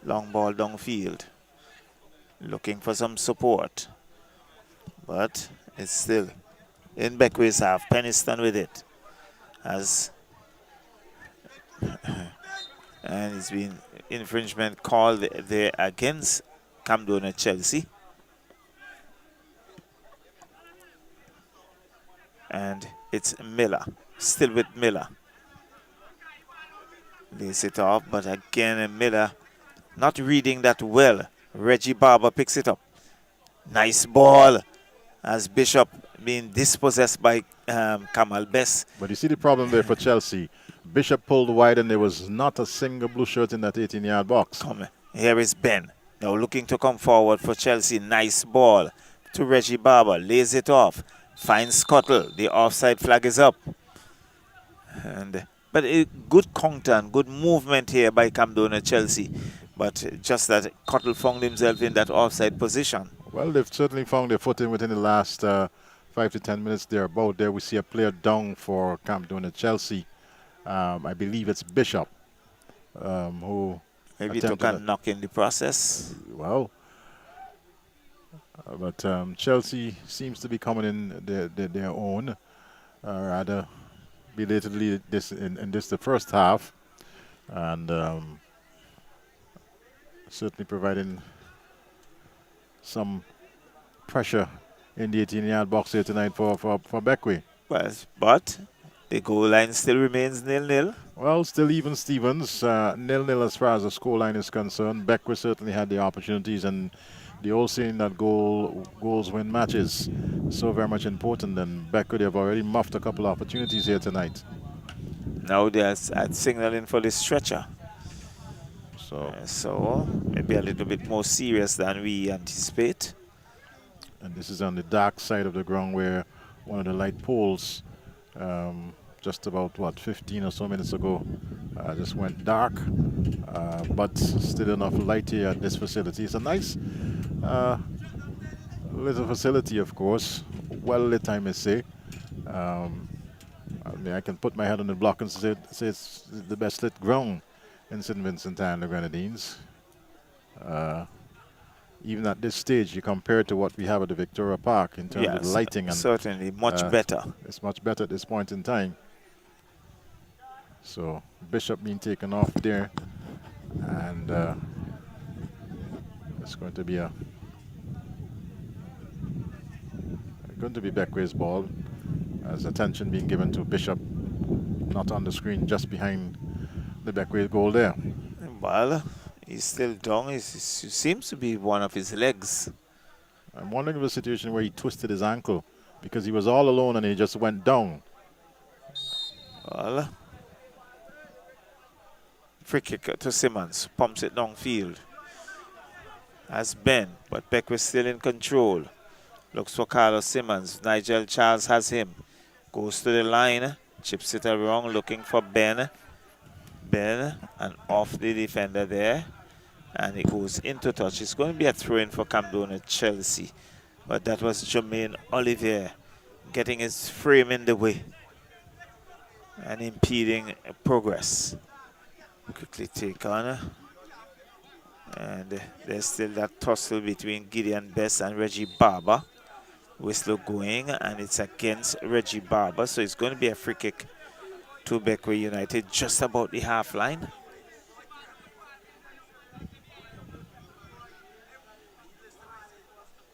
Long ball downfield. Looking for some support. But it's still in Bequia's half. Peniston with it. And it's been infringement called there against Camdonia Chelsea. And it's Miller. Still with Miller. Lays it off, but again Miller not reading that well. Reggie Barber picks it up. Nice ball as Bishop being dispossessed by Kamal Bess. But you see the problem there for Chelsea. Bishop pulled wide and there was not a single blue shirt in that 18-yard box. Here is Ben. Now looking to come forward for Chelsea. Nice ball to Reggie Barber. Lays it off. Finds Scuttle. The offside flag is up. But a good counter and good movement here by Camdonia Chelsea. But just that Cuttle found himself in that offside position. Well, they've certainly found their footing within the last 5 to 10 minutes. They're about there. We see a player down for Camdonia Chelsea. I believe it's Bishop, who maybe took a knock in the process. Well, but Chelsea seems to be coming in their own, rather belatedly in this the first half, and certainly providing some pressure in the 18-yard box here tonight for Bequia. Well, but the goal line still remains 0-0. Well, still even Stevens, 0-0 as far as the score line is concerned. Bequia certainly had the opportunities, and the old saying that goals win matches so very much important. And Bequia, they've already muffed a couple of opportunities here tonight. Now they're signaling for the stretcher. So maybe a little bit more serious than we anticipate. And this is on the dark side of the ground where one of the light poles just about 15 or so minutes ago just went dark, but still enough light here at this facility. It's a nice little facility, of course, well lit, I may say. I mean, I can put my head on the block and say it's the best lit ground in St. Vincent and the Grenadines. Even at this stage, you compare it to what we have at the Victoria Park in terms of lighting. And certainly much better. It's much better at this point in time. So Bishop being taken off there, and it's going to be Bequia's ball, as attention being given to Bishop, not on the screen, just behind the Bequia goal there. Well, he's still down. He seems to be one of his legs. I'm wondering if a situation where he twisted his ankle because he was all alone and he just went down. Well, free kick to Simmons. Pumps it downfield. Has Ben, but Bequia still in control. Looks for Carlos Simmons. Nigel Charles has him. Goes to the line. Chips it around, looking for Ben. Ben, and off the defender there. And it goes into touch. It's going to be a throw-in for Camdonia Chelsea. But that was Jermaine Olivier getting his frame in the way and impeding progress. Quickly take on. And there's still that tussle between Gideon Bess and Reggie Barber. Whistle going, and it's against Reggie Barber. So it's going to be a free kick to Bequia United just about the half line.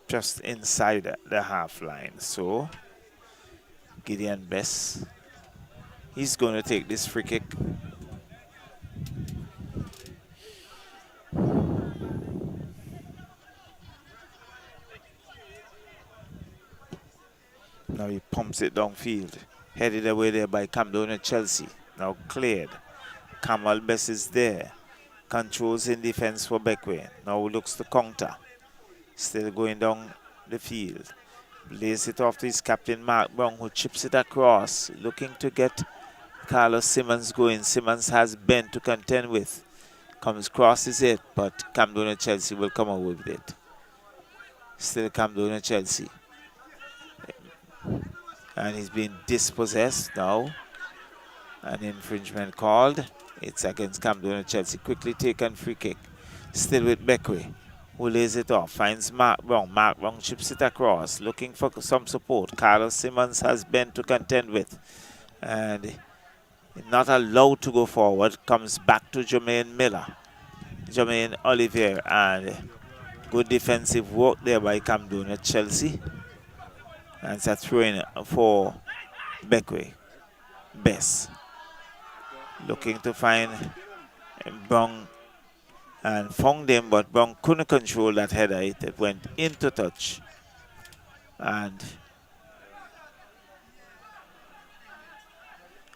Just inside the half line. So Gideon Bess, he's going to take this free kick. Now he pumps pumps it downfield. Headed away there by Camdonia Chelsea. Now cleared. Kamal Bess is there. Controls in defense for Bequia. Now looks to counter. Still going down the field. Lays it off to his captain Mark Brown, who chips it across. Looking to get Carlos Simmons going. Simmons has Ben to contend with. Comes crosses it, but Camdonia Chelsea will come away with it. Still Camdonia Chelsea. And he's being dispossessed now. An infringement called. It's against Camdonia Chelsea. Quickly taken free kick. Still with Bequia, who lays it off. Finds Mark Brown. Mark Brown chips it across. Looking for some support. Carlos Simmons has Ben to contend with. And not allowed to go forward. Comes back to Jermaine Miller. Jermaine Olivier. And good defensive work there by Camdonia Chelsea. And it's a throw-in for Bequia. Bess. Looking to find Brown and found him, but Brown couldn't control that header. It went into touch. And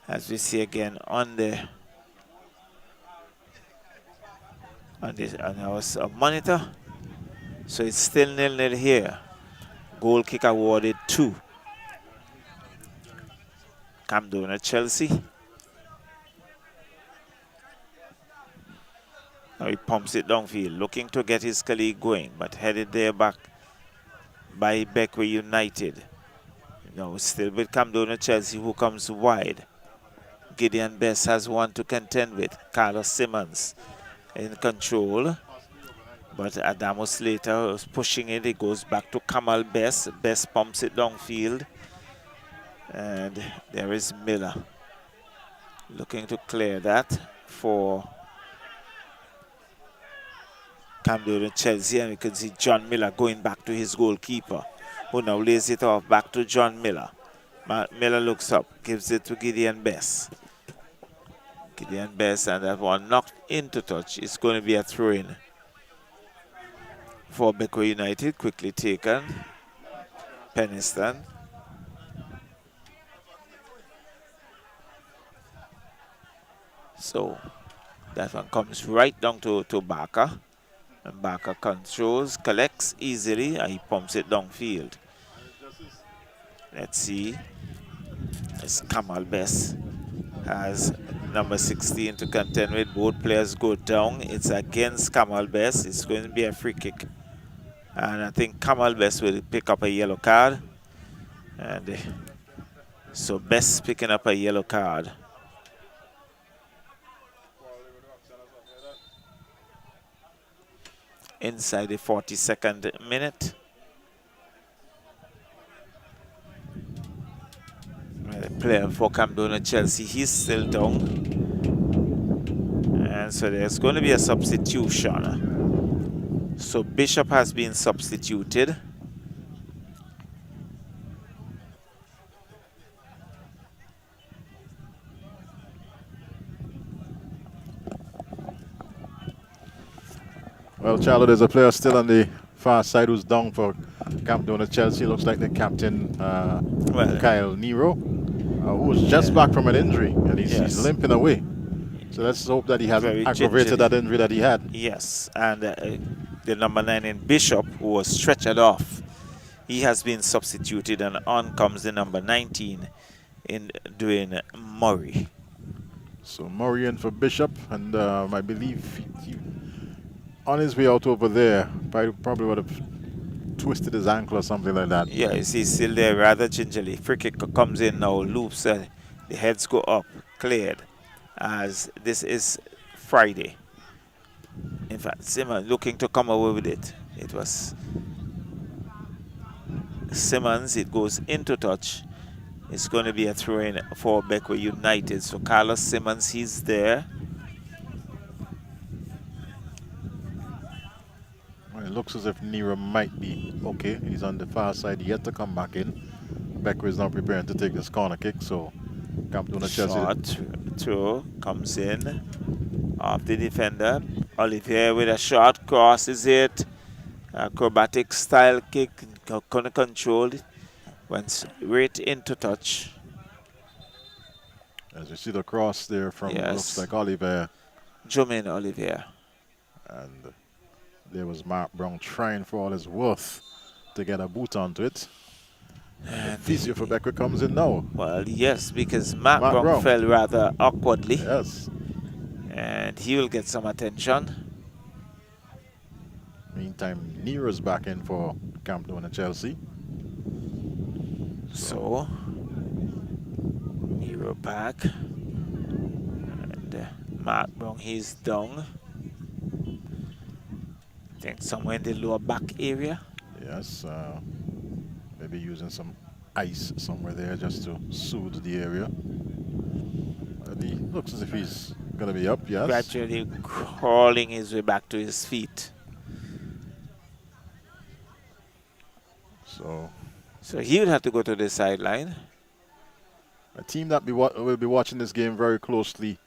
as we see again on our monitor, so it's still 0-0 here. Goal kick awarded to Camdonia Chelsea. Now he pumps it downfield, looking to get his colleague going, but headed there back by Bequia United. Now still with Camdonia Chelsea, who comes wide. Gideon Bess has one to contend with. Carlos Simmons in control, but Adamo Slater was pushing it. It goes back to Kamal Bess. Bess pumps it downfield, and there is Miller looking to clear that for Camdonia Chelsea, and we can see John Miller going back to his goalkeeper, who now lays it off back to John Miller. Miller looks up, gives it to Gideon Bess. Gideon Bess, and that one knocked into touch. It's going to be a throw-in for Bequia United. Quickly taken. Peniston. So that one comes right down to Barker. And Barker controls, collects easily, and he pumps it downfield. Let's see. It's Kamal Bess has number 16 to contend with. Both players go down. It's against Kamal Bess. It's going to be a free kick. And I think Kamal Bess will pick up a yellow card. And so Bess picking up a yellow card. Inside the 42nd minute. The player for Camdonia Chelsea, he's still down. And so there's going to be a substitution. So Bishop has been substituted. Well, Charlotte, there's a player still on the far side who's down for Camdonia Chelsea. Looks like the captain, Kyle Nero, who's just back from an injury, and he's limping away. So let's hope that he hasn't aggravated that injury that he had. Yes, and the number 9 in Bishop, who was stretchered off, he has been substituted, and on comes the number 19 in doing Murray. So Murray in for Bishop, and I believe he on his way out over there, probably would have twisted his ankle or something like that. Yeah, he's still there rather gingerly. Free kick comes in now, loops, the heads go up, cleared, as this is Friday. In fact, Simmons looking to come away with it. It was Simmons, it goes into touch. It's going to be a throw-in for Bequia United. So Carlos Simmons, he's there. Well, it looks as if Nero might be okay. He's on the far side, yet to come back in. Bequia is now preparing to take this corner kick, so Camdonia Chelsea. Shot throw comes in off the defender. Olivier with a shot, crosses it. Acrobatic style kick, couldn't control it. Went right into touch. As you see the cross there from, Yes. looks like Oliver. Jermaine Olivier. And there was Mark Brown trying for all his worth to get a boot onto it. And the physio for Bequia comes in now. Well, yes, because Mark Mark Brown Brown. fell rather awkwardly. Yes. And he will get some attention. Meantime, Nero's back in for Camdonia and Chelsea. So, Nero back. And Mark Brown, he's down. I think somewhere in the lower back area. Yes. Maybe using some ice somewhere there just to soothe the area. And he looks as if he's going to be up, yes. Gradually crawling his way back to his feet. So he would have to go to the sideline. a team that will be watching this game very closely,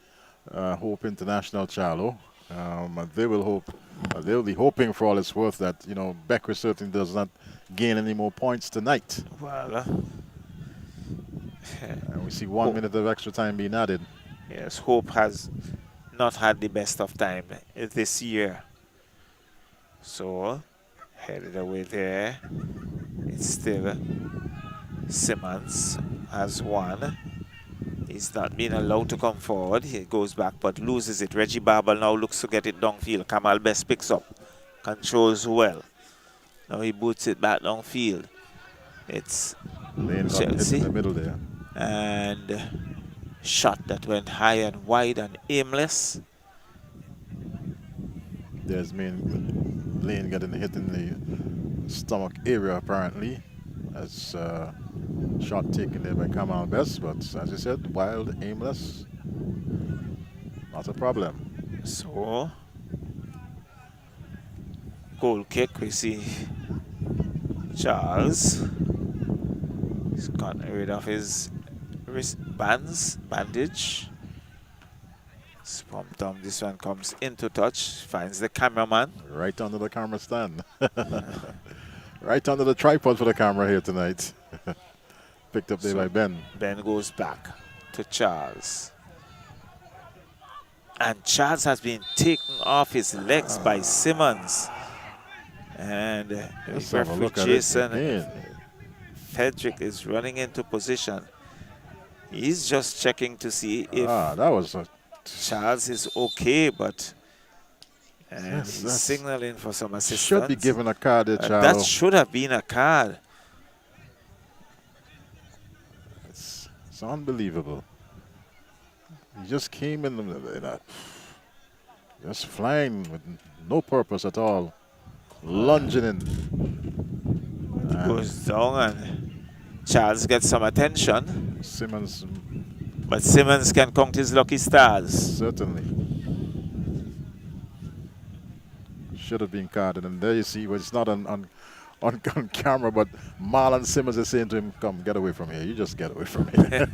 Hope International Charlo. They'll be hoping for all it's worth that, you know, Bequia certainly does not gain any more points tonight. Well, And we see 1 minute of extra time being added. yes, Hope has not had the best of time this year. So, headed away there. It's still Simmons has one. He's not being allowed to come forward. He goes back but loses it. Reggie Barber now looks to get it downfield. Kamal Best picks up. Controls well. Now he boots it back downfield. It's Lane got hit Chelsea. in the middle there. And shot that went high and wide and aimless. There's Lane getting hit in the stomach area apparently. As shot taken there by Kamal Best, but as you said, wild, aimless, not a problem. So, goal kick, we see Charles. He's gotten rid of his bandage. From Tom, this one comes into touch, finds the cameraman. Right under the camera stand. Right under the tripod for the camera here tonight. Picked up there by Ben. Ben goes back to Charles. And Charles has been taken off his legs by Simmons. And Let's have a referee look at Jason it again. Frederick is running into position. He's just checking to see if that was a Charles is okay, but Yes, he's signaling for some assistance. should be given a card there, Charlo. That should have been a card. It's unbelievable. He just came in just flying with no purpose at all. Lunging in. Goes down and Charles gets some attention. Simmons, But Simmons can count his lucky stars. certainly. Should have been carded. And there you see, well, it's not on camera, but Marlon Simmons is saying to him, come, get away from here. You just get away from here.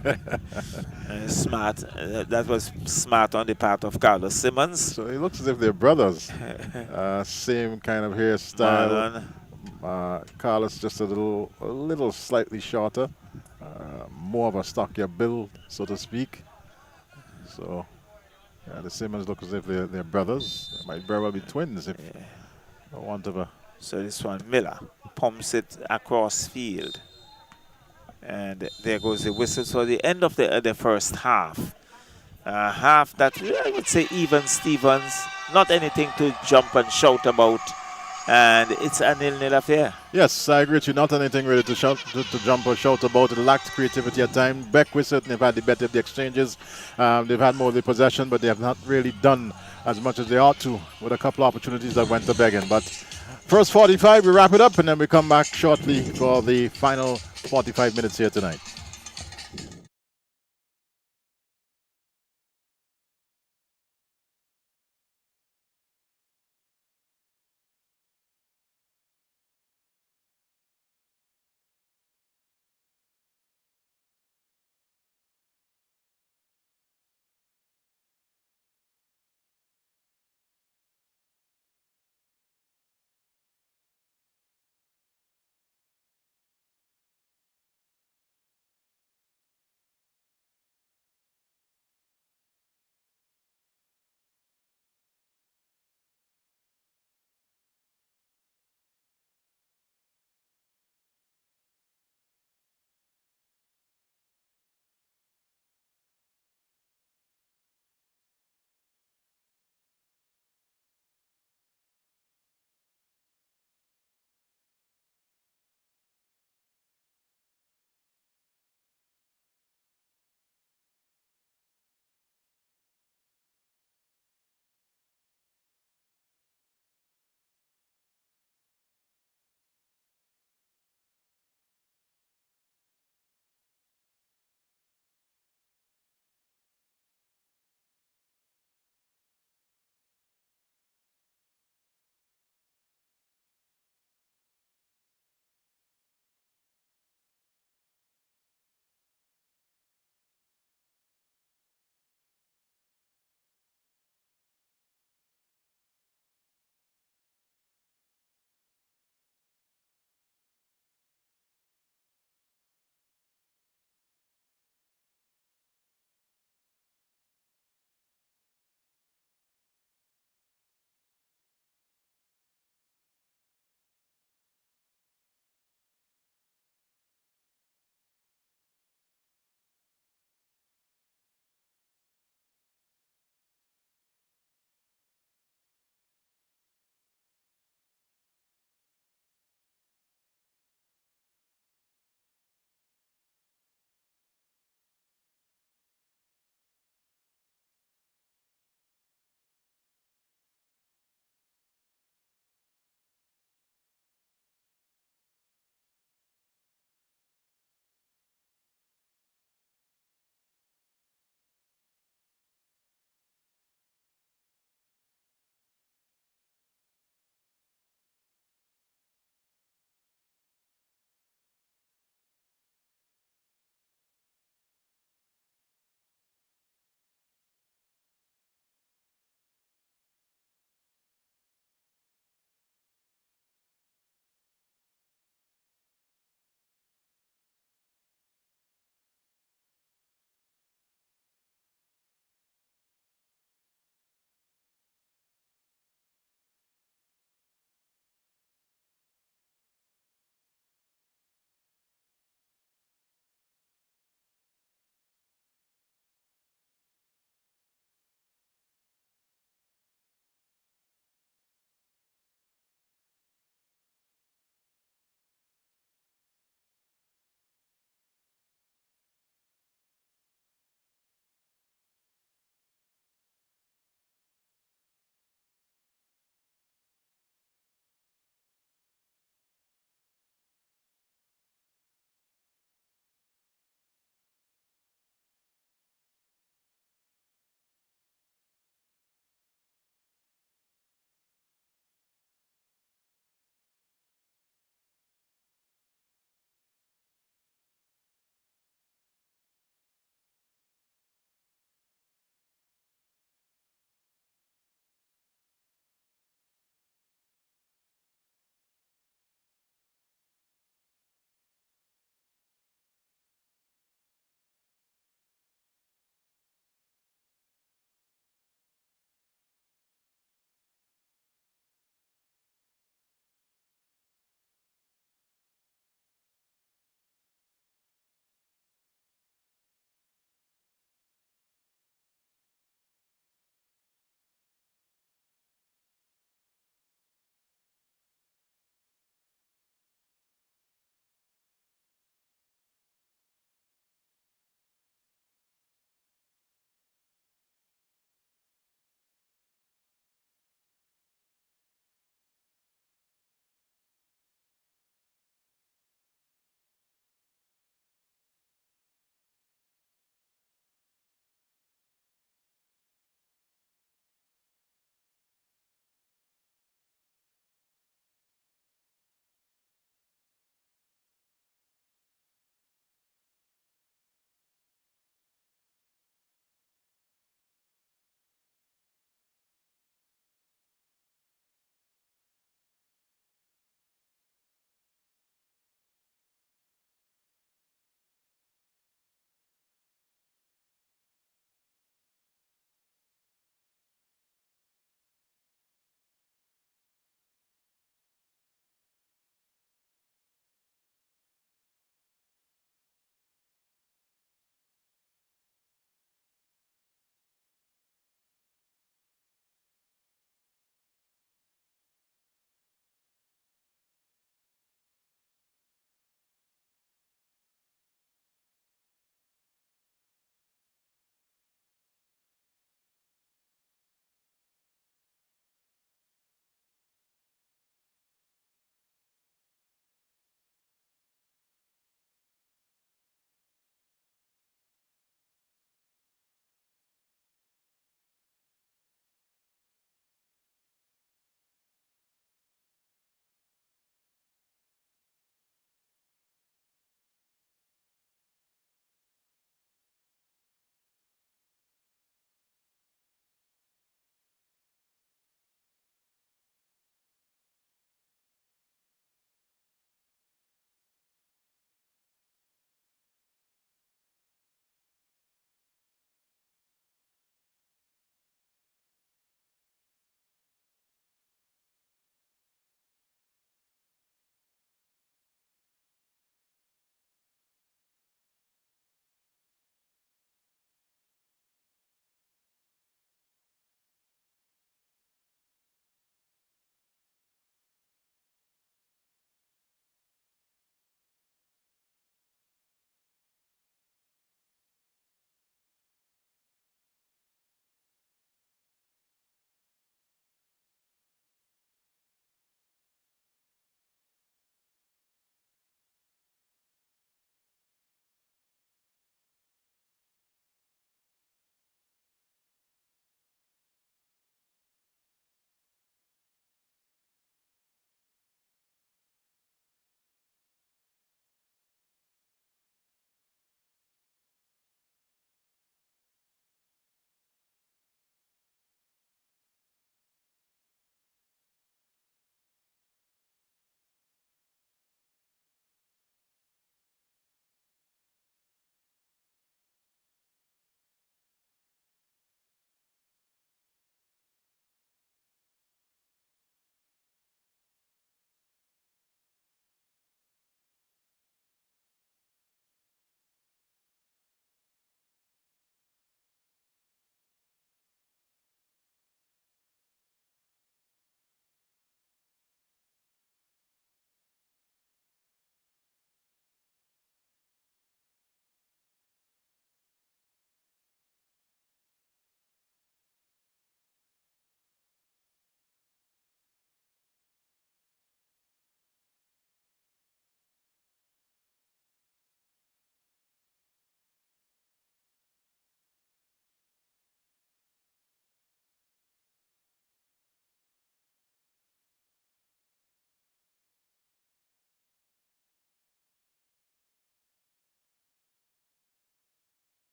Smart. That was smart on the part of Carlos Simmons. So it looks as if they're brothers. Same kind of hairstyle. Carlos just a little slightly shorter. More of a stockier build, so to speak. So the Simmons look as if they're brothers. They might very well be twins if I want of a. So this one, Miller, pumps it across field. And there goes the whistle. So the end of the first half. Half that I would say even Stevens, not anything to jump and shout about. And it's a 0-0 affair. Yes, I agree with you. Not anything really to jump or shout about. It lacked creativity at times. Bequia certainly have had the better of the exchanges. They've had more of the possession, but they have not really done as much as they ought to with a couple of opportunities that went to begging. But first 45, we wrap it up, and then we come back shortly for the final 45 minutes here tonight.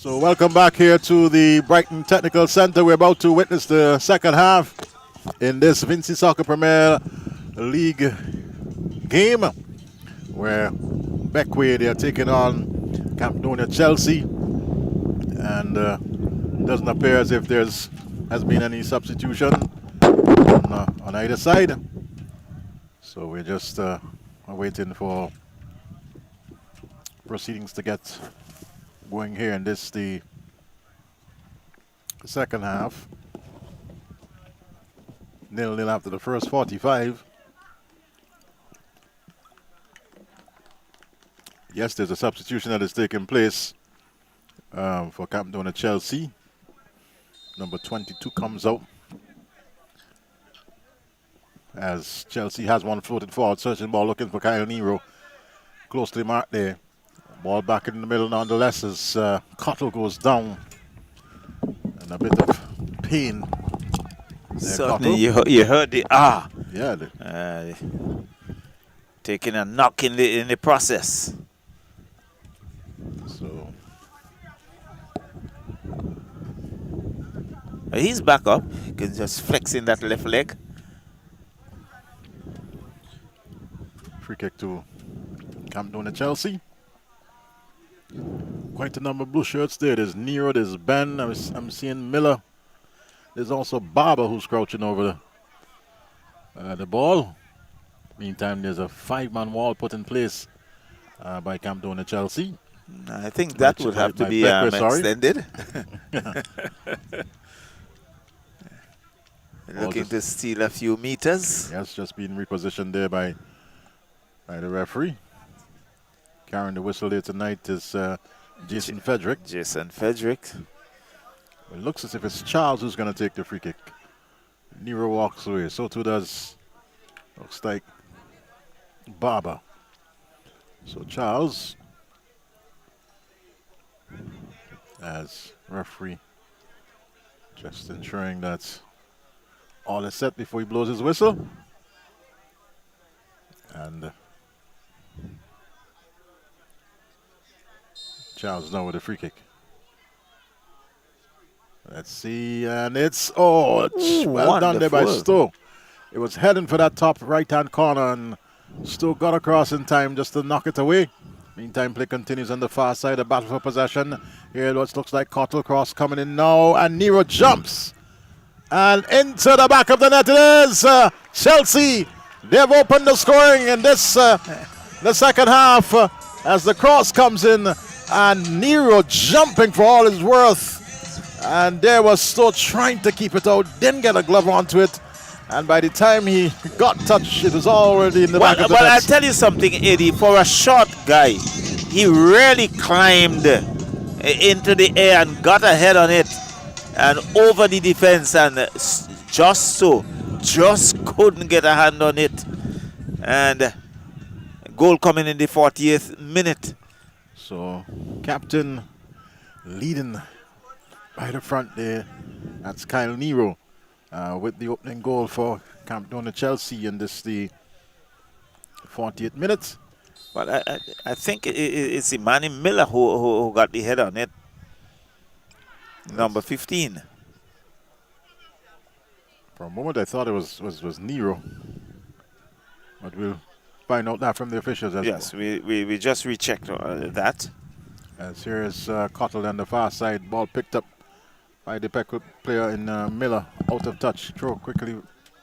So welcome back here to the Brighton Technical Center. We're about to witness the second half in this Vincy Soccer Premier League game where Bequia, they are taking on Camdonia Chelsea, and doesn't appear as if has been any substitution on either side. So we're just waiting for proceedings to get going here in this the second half. 0-0 after the first 45. Yes, there's a substitution that is taking place for Camdonia Chelsea. Number 22 comes out as Chelsea has one floated forward, searching ball, looking for Kyle Nero. Closely marked there. Ball back in the middle nonetheless as Cottle goes down. And a bit of pain. Certainly, you heard the ah. Yeah. Taking a knock in the process. So he's back up. He can just flex in that left leg. free kick to Camdonia Chelsea. Quite a number of blue shirts there. There's Nero, there's Ben, I'm seeing Miller. There's also Barber who's crouching over the ball. Meantime, there's a 5-man wall put in place by Camdonia Chelsea. I think that would have to be extended. Looking to steal a few meters. Yes, just being repositioned there by the referee. Carrying the whistle there tonight is Jason Frederick. Jason Frederick. It looks as if it's Charles who's going to take the free kick. Nero walks away. So too does, looks like, Barber. So Charles, as referee, just ensuring that all is set before he blows his whistle. And Charles now with a free kick. Let's see, and it's well done there by Stowe. It was heading for that top right-hand corner, and Stowe got across in time just to knock it away. Meantime, play continues on the far side, a battle for possession. Here what looks like Cottle cross coming in now, and Nero jumps. And into the back of the net it is. Chelsea, they've opened the scoring in this the second half as the cross comes in, and Nero jumping for all his worth. And there was Stowe trying to keep it out, didn't get a glove onto it. And by the time he got touched, it was already in the back of the net. Well, I'll tell you something, Eddie. For a short guy, he really climbed into the air and got a head on it and over the defense, and just couldn't get a hand on it. And goal coming in the 40th minute. So, captain leading by the front there. That's Kyle Nero with the opening goal for Camdonia Chelsea in this the 40th minute. Well, I think it's Imani Miller who got the head on it. Number 15. For a moment, I thought it was Nero, but we'll find out that from the officials. Yes, we just rechecked that. As here is Cottle on the far side, ball picked up by the Bequia player in Miller, out of touch. Throw quickly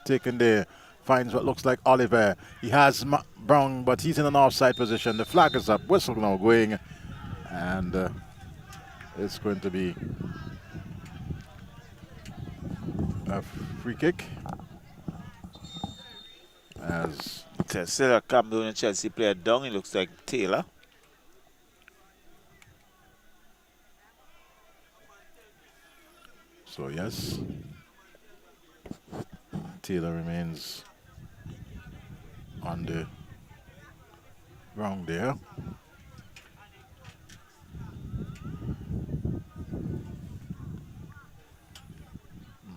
taken there. Finds what looks like Oliver. He has Brown, but he's in an offside position. The flag is up. Whistle now going. And it's going to be a free kick. As still a Camdonia Chelsea player down. It looks like Taylor. So yes, Taylor remains on the ground there.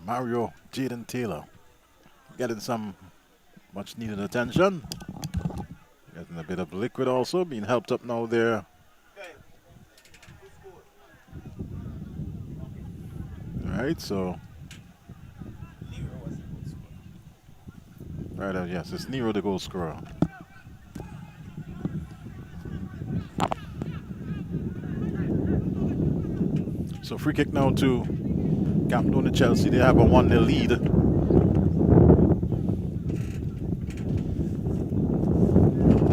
Mario Jaden Taylor getting some much needed attention. Getting a bit of liquid also, being helped up now there right, so. Right, yes, it's Nero the goal scorer. So free kick now to Camdonia Chelsea. They have a 1-0 lead.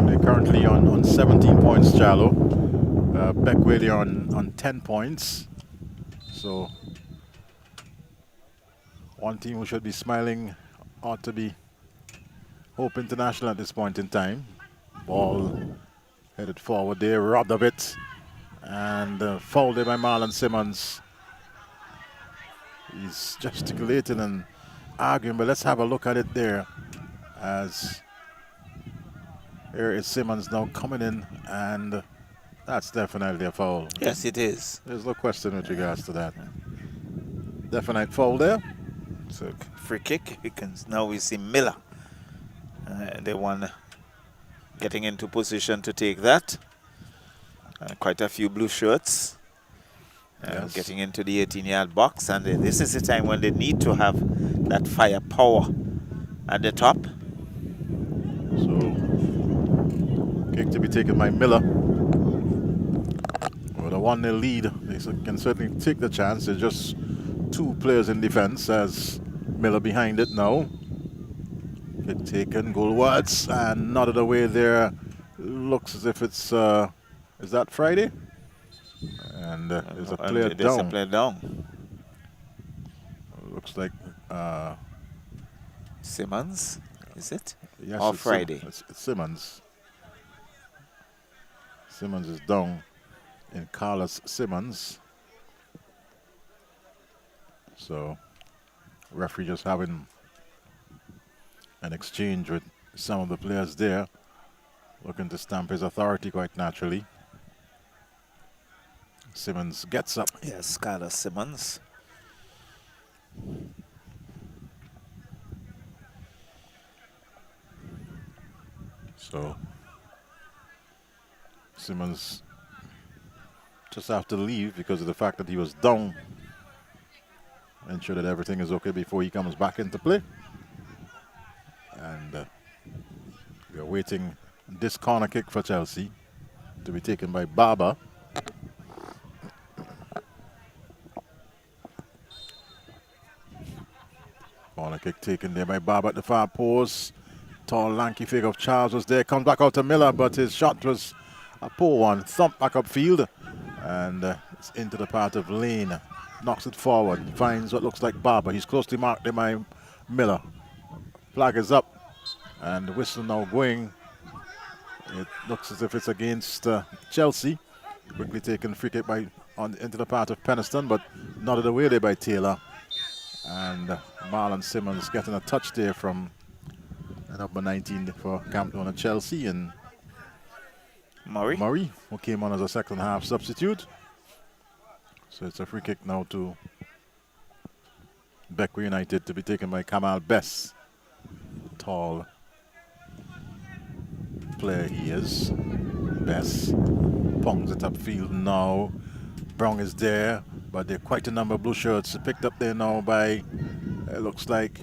They're currently on 17 points, Charlo. Bequia they're on 10 points. So one team who should be smiling ought to be Hope International at this point in time. Ball headed forward there, robbed of it. And fouled there by Marlon Simmons. He's gesticulating and arguing, but let's have a look at it there. As here is Simmons now coming in, and that's definitely a foul. Yes, it is. There's no question with regards to that. Definite foul there. So free kick, because now we see Miller. The one getting into position to take that. Quite a few blue shirts Yes. getting into the 18-yard box, and this is the time when they need to have that firepower at the top. So, kick to be taken by Miller. With a 1-0 lead, they can certainly take the chance. There's just two players in defense as Miller behind it now. Kick taken, goalwards, and nodded away there. Looks as if it's, is that Friday? And there's a player down. There's a player down. Looks like Simmons, is it? yes, Or it's Friday? It's Simmons. Simmons is down in Carlos Simmons. So, referee just having an exchange with some of the players there, looking to stamp his authority quite naturally. Simmons gets up. Yes, Carlos Simmons. So Simmons just have to leave because of the fact that he was down. Ensure that everything is okay before he comes back into play. And we are waiting this corner kick for Chelsea to be taken by Barber. Corner kick taken there by Barber at the far post. Tall, lanky figure of Charles was there. Comes back out to Miller, but his shot was a poor one. Thump back upfield. And it's into the part of Lane. Knocks it forward. Finds what looks like Barber. He's closely marked there by Miller. Flag is up. And the whistle now going. It looks as if it's against Chelsea. Quickly taken free kick into the part of Peniston, but nodded away there by Taylor. And Marlon Simmons getting a touch there from number 19 for Camdonia Chelsea, and Murray, who came on as a second half substitute. So it's a free kick now to Bequia United to be taken by Kamal Bess. Tall player he is. Bess pongs it upfield now. Brown is there, but there are quite a number of blue shirts picked up there now by, it looks like,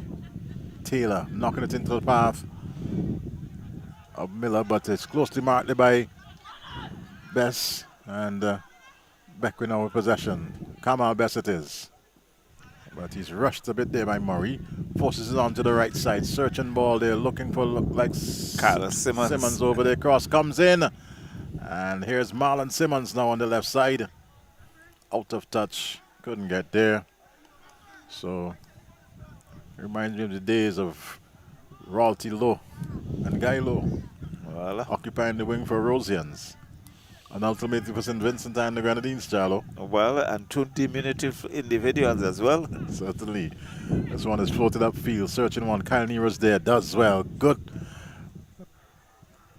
Taylor, knocking it into the path of Miller, but it's closely marked there by Bess, and Bequia now with possession. Kamal Bess it is. But he's rushed a bit there by Murray. Forces it on to the right side. Searching ball there, looking for like Carlos Simmons. Simmons over there. Cross comes in. And here's Marlon Simmons now on the left side. Out of touch. Couldn't get there. So, reminds me of the days of Royalty Low and Guy Low. Well, Occupying the wing for Rosians. An ultimatum for St. Vincent and the Grenadines, Charlo. well, and two diminutive individuals as well. Certainly. This one is floated upfield. Searching one. Kyle Nero's there. Does well. Good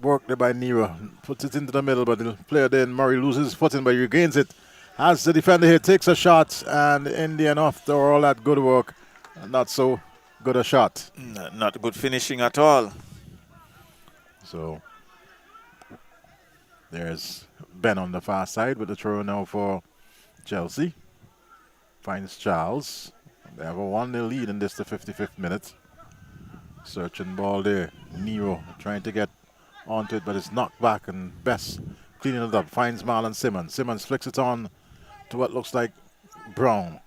work there by Nero. Puts it into the middle, but the player then, Murray, loses his footing, but he regains it. As the defender here takes a shot, and in the end, after all that good work, not so good a shot. Not good finishing at all. So there's Ben on the far side with the throw now for Chelsea. finds Charles. They have a 1-0 lead in this, the 55th minute. Searching ball there. Nero trying to get onto it, but it's knocked back, and Best cleaning it up. Finds Marlon Simmons. Simmons flicks it on to what looks like Brown.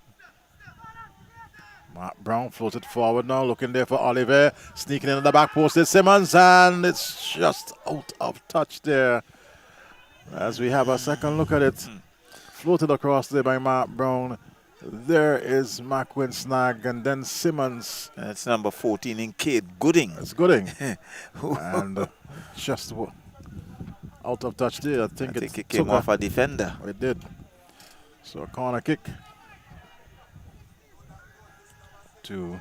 Mark Brown floats it forward now, looking there for Oliver. Sneaking in the back post is Simmons, and it's just out of touch there. As we have a second look at it, floated across there by Mark Brown. There is McWin snag, and then Simmons. That's number 14 in Cade Gooding. It's Gooding. And just out of touch there. I think it came off a defender. It did. So a corner kick to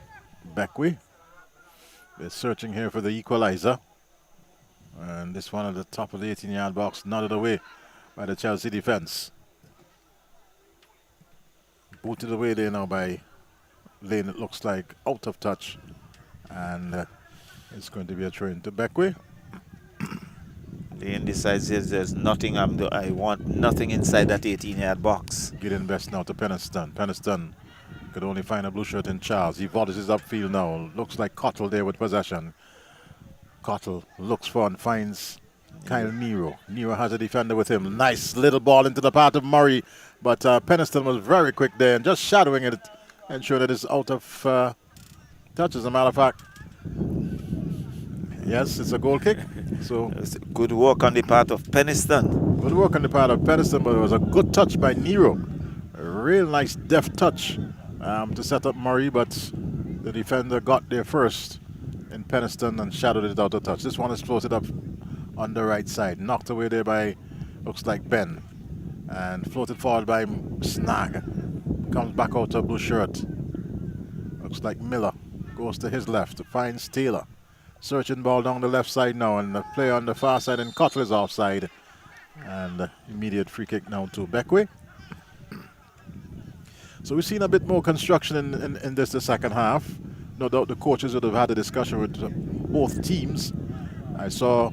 Bequia. They're searching here for the equalizer. And this one at the top of the 18-yard box, nodded away by the Chelsea defense. Booted away there now by Lane, it looks like, out of touch. And it's going to be a throw into Bequia. Lane decides there's nothing, I want nothing inside that 18-yard box. Getting best now to Peniston. Peniston could only find a blue shirt in Charles. He volleys upfield now. Looks like Cottle there with possession. Cottle looks for and finds Kyle Nero. Nero has a defender with him. Nice little ball into the path of Murray. But Peniston was very quick there and just shadowing it, ensuring that it's out of touch, as a matter of fact. Yes, it's a goal kick. So good work on the part of Peniston. Good work on the part of Peniston, but it was a good touch by Nero. A real nice deft touch to set up Murray, but the defender got there first in Peniston and shadowed it out of touch. This one is floated up on the right side, knocked away there by, looks like Ben, and floated forward by Snag. Comes back out of blue shirt. Looks like Miller goes to his left, finds Taylor. Searching ball down the left side now, and the player on the far side, and Cutler is offside. And immediate free kick now to Bequia. So we've seen a bit more construction in this, the second half. No doubt the coaches would have had a discussion with both teams. I saw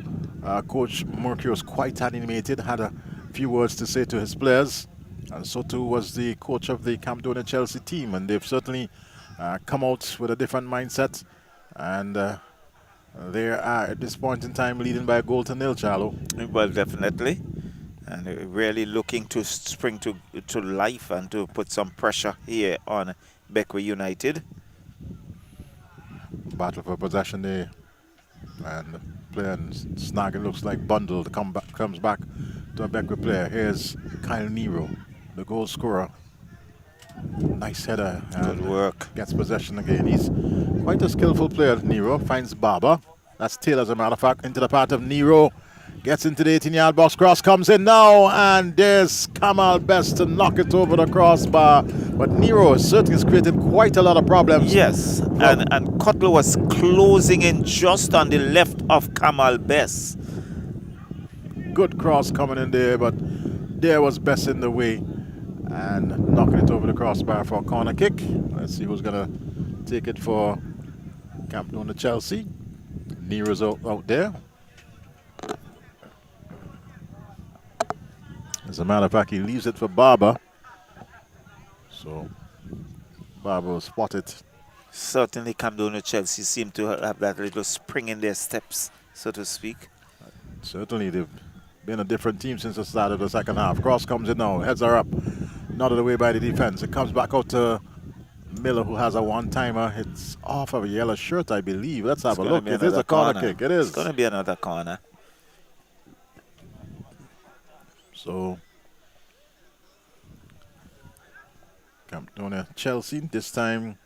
Coach Murky was quite animated, had a few words to say to his players. And so too was the coach of the Camdonia Chelsea team. And they've certainly come out with a different mindset. And they are at this point in time leading by a goal to nil, Charlo. Well, definitely. And really looking to spring to life and to put some pressure here on Bequia United. Battle for possession there. And player Snag, it looks like bundled, comes back to a Bequia player. Here's Kyle Nero, the goal scorer. Nice header. Good work. Gets possession again. He's quite a skillful player, Nero. Finds Barber. That's Taylor, as a matter of fact, into the path of Nero. Gets into the 18-yard box. Cross comes in now. And there's Kamal Best to knock it over the crossbar. But Nero certainly has created quite a lot of problems. Yes. And Cutler was closing in just on the left of Kamal Best. Good cross coming in there, but there was Best in the way. And knocking it over the crossbar for a corner kick. Let's see who's going to take it for Camdonia Chelsea. Nero's out there. As a matter of fact, he leaves it for Barber. So Barber will spot it. Certainly Camdonia Chelsea seem to have that little spring in their steps, so to speak. Certainly they've been a different team since the start of the second half. Cross comes in now, heads are up. Nodded away by the defense. It comes back out to Miller, who has a one-timer. It's off of a yellow shirt, I believe. Let's have a look. It is a corner kick. It is. It's going to be another corner. So Camdonia Chelsea. This time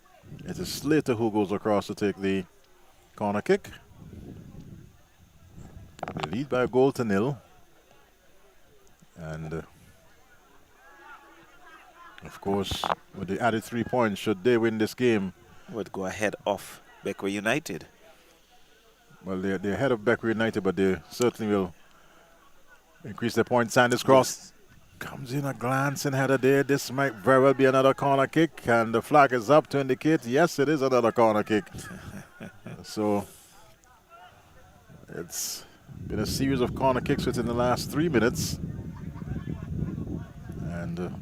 it is Slater who goes across to take the corner kick. They lead by a goal to nil. And of course, with the added 3 points, should they win this game, would go ahead of Bequia United. Well, they're ahead of Bequia United, but they certainly will increase their points. Sanders cross comes in, a glancing header there. This might very well be another corner kick, and the flag is up to indicate yes, it is another corner kick. So it's been a series of corner kicks within the last 3 minutes, and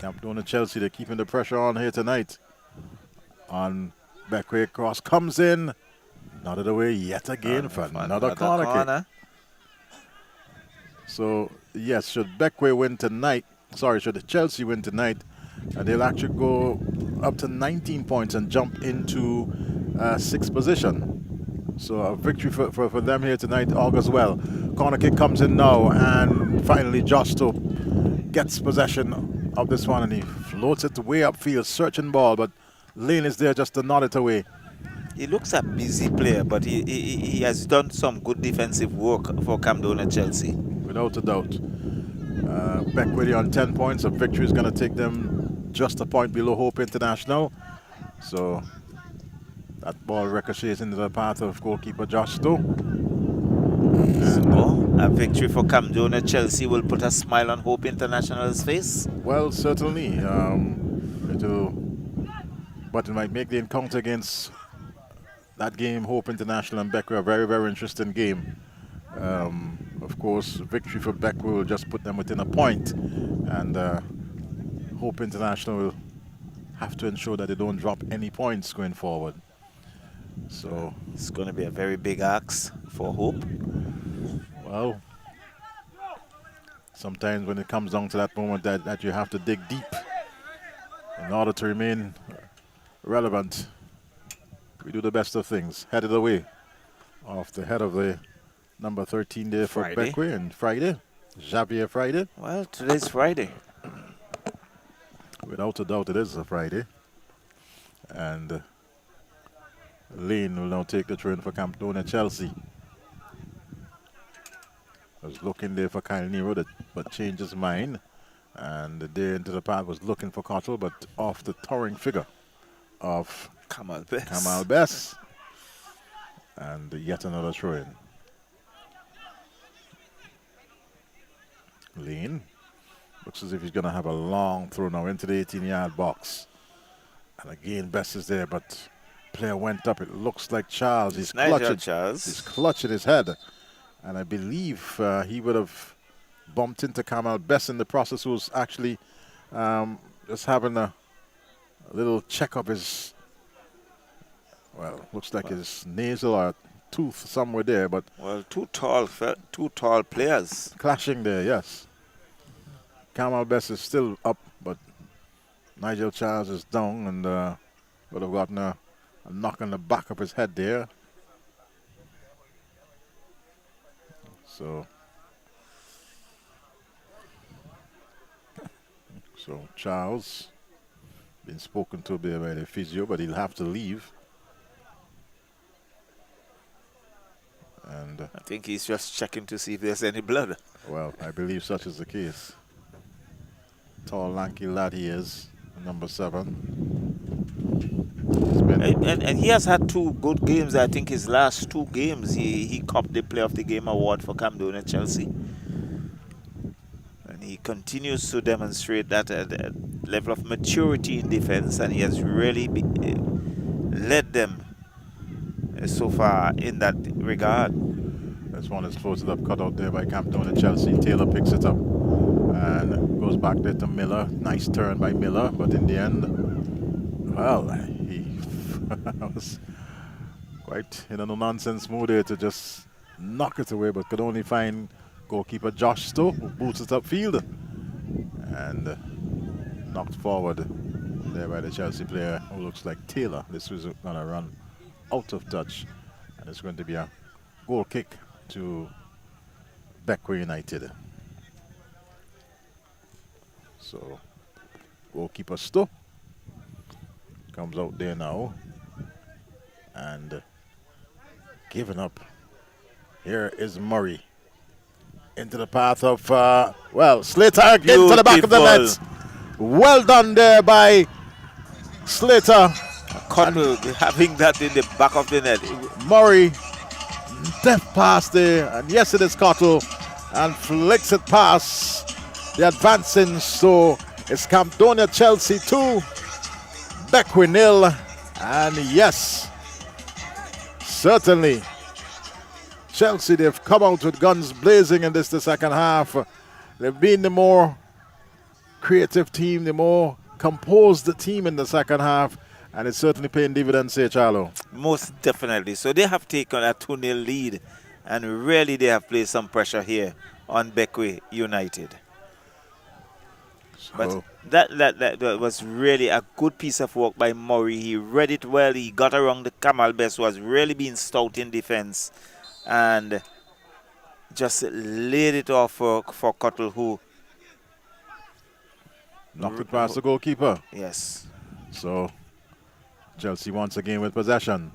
Camdonia Chelsea, they're keeping the pressure on here tonight. On Bequia, cross comes in. Not of the way yet again for another corner kick. So, yes, should Bequia win tonight, should Chelsea win tonight, they'll actually go up to 19 points and jump into 6th position. So a victory for them here tonight augurs well. Corner kick comes in now, and finally Justo gets possession of this one, and he floats it way upfield, searching ball, but Lane is there just to nod it away. He looks a busy player, but he has done some good defensive work for Camdonia Chelsea. Without a doubt. Bequia on 10 points. A victory is going to take them just a point below Hope International. So that ball ricochets into the path of goalkeeper Justo. So a victory for Camdonia Chelsea will put a smile on Hope International's face. Well, certainly. But it might make the encounter against that game, Hope International and Bequia, a very, very interesting game. Of course, victory for Bequia will just put them within a point, and Hope International will have to ensure that they don't drop any points going forward. So it's going to be a very big ask for Hope. Well, sometimes when it comes down to that moment that you have to dig deep in order to remain relevant, we do the best of things. Headed away off the head of the number 13 there for Bequia, and Friday, Xavier Friday. Well, today's Friday. Without a doubt, it is a Friday. And Lane will now take the train for Camdonia Chelsea. Was looking there for Kyle Nero, but changed his mind. And there into the path was looking for Cottle, but off the towering figure of Kamal Bess. Kamal Bess. And yet another throw-in. Lane looks as if he's going to have a long throw now into the 18-yard box. And again, Bess is there, but player went up. It looks like Charles. He's clutching. He's clutching his head. And I believe he would have bumped into Kamal Bess in the process, who was actually just having a little check of his, well, looks like his nasal or tooth somewhere there, but well, two tall players clashing there. Yes, Kamal Bess is still up, but Nigel Charles is down, and would have gotten a knock on the back of his head there. So Charles been spoken to there by the physio, but he'll have to leave. And I think he's just checking to see if there's any blood. Well, I believe such is the case. Tall, lanky lad he is, number 7. And he has had 2 good games. I think his last 2 games, he copped the Player of the Game award for Camdonia Chelsea. And he continues to demonstrate that level of maturity in defense, and he has really led them so far in that regard. This one is floated up, cut out there by Camdonia Chelsea. Taylor picks it up and goes back there to Miller. Nice turn by Miller, but in the end, well, he was quite in a no-nonsense mood there to just knock it away, but could only find goalkeeper Josh Stowe, who boots it upfield and knocked forward there by the Chelsea player, who looks like Taylor. This was going to run out of touch, and it's going to be a goal kick to Bequia United. So goalkeeper Stowe comes out there now and giving up. Here is Murray into the path of Slater into the back of the net. Well done there by Slater. Cottle having that in the back of the net. Murray, deft pass there, and yes, it is Cottle, and flicks it past the advancing. So it's Camdonia Chelsea 2, Bequia 0, and yes, certainly Chelsea, they've come out with guns blazing in the second half. They've been the more creative team, the more composed the team in the second half, and it's certainly paying dividends here, Charlo. Most definitely. So they have taken a 2-0 lead, and really they have placed some pressure here on Bequia United. But So, that was really a good piece of work by Murray. He read it well. He got around the Kamal Best, who was really being stout in defense, and just laid it off for Cottle, who knocked it past the goalkeeper. yes. So, Chelsea once again with possession.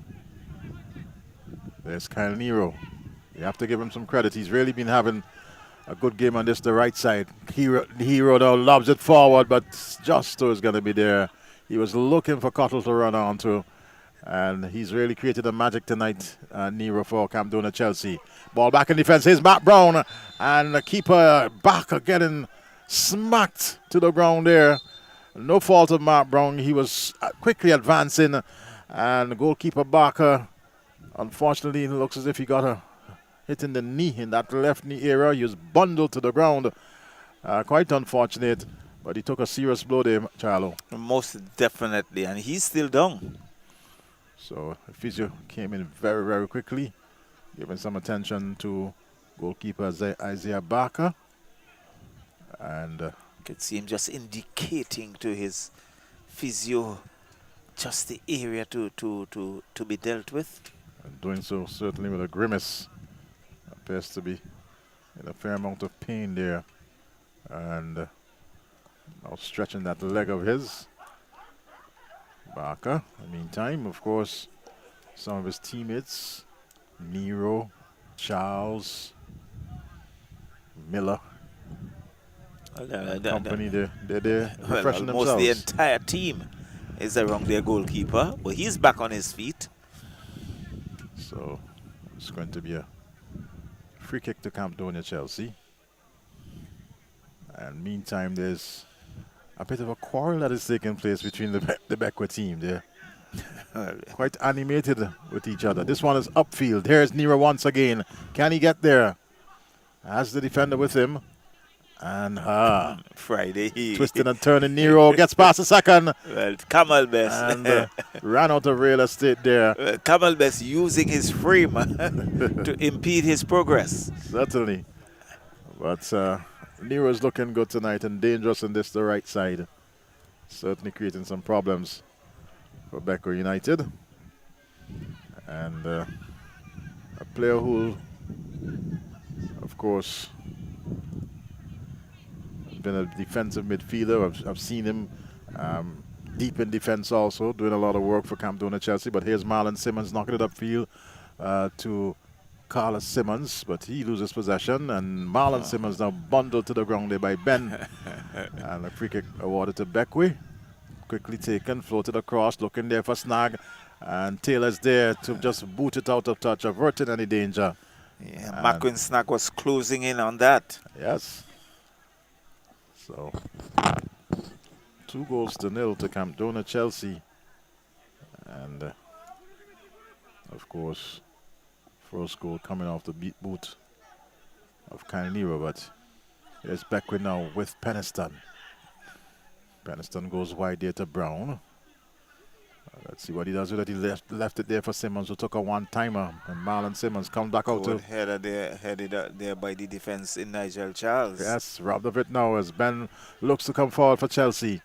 There's Kyle Nero. You have to give him some credit. He's really been having a good game on this, the right side. Hero now lobs it forward, but Justo is going to be there. He was looking for Cottle to run onto, and he's really created a magic tonight, Nero, for Camdonia Chelsea. Ball back in defense. Here's Matt Brown, and the keeper Barker getting smacked to the ground there. No fault of Matt Brown. He was quickly advancing, and goalkeeper Barker, unfortunately, it looks as if he got a hit in the knee, in that left knee area. He was bundled to the ground. Quite unfortunate, but he took a serious blow there, Charlo. Most definitely, and he's still down. So the physio came in very, very quickly, giving some attention to goalkeeper Isaiah Barker. And You could see him just indicating to his physio just the area to be dealt with. doing so certainly with a grimace. Appears to be in a fair amount of pain there. And now stretching that leg of his. Barker, in the meantime, of course, some of his teammates, Nero, Charles, Miller, company, they're there refreshing almost themselves. the entire team is around their goalkeeper, but he's back on his feet. So it's going to be a free kick to Camdonia Chelsea. And meantime, there's a bit of a quarrel that is taking place between the Bequia team. They're quite animated with each other. This one is upfield. Here's Nero once again. Can he get there? Has the defender with him. And Friday. twisting and turning. Nero gets past the second. Well, Kamal Best. And ran out of real estate there. Kamal Best using his frame to impede his progress. Certainly. But Nero's looking good tonight and dangerous on this, the right side. Certainly creating some problems for Bequia United. And a player who, of course, has been a defensive midfielder. I've seen him deep in defense also, doing a lot of work for Camdonia Chelsea. But here's Marlon Simmons knocking it upfield to Carlos Simmons, but he loses possession, and Marlon Simmons now bundled to the ground there by Ben. And a free kick awarded to Bequia. Quickly taken, floated across, looking there for snag, and Taylor's there to just boot it out of touch, averting any danger. Yeah, Macquin Snack was closing in on that. Yes. So 2-0 to Camdonia Chelsea. And of course, first goal coming off the boot of Kyle Nero, but here's Bequia now with Peniston. Peniston goes wide there to Brown. Let's see what he does with it. He left it there for Simmons, who took a one-timer, and Marlon Simmons comes back out to headed there by the defense in Nigel Charles. yes, robbed of it now as Ben looks to come forward for Chelsea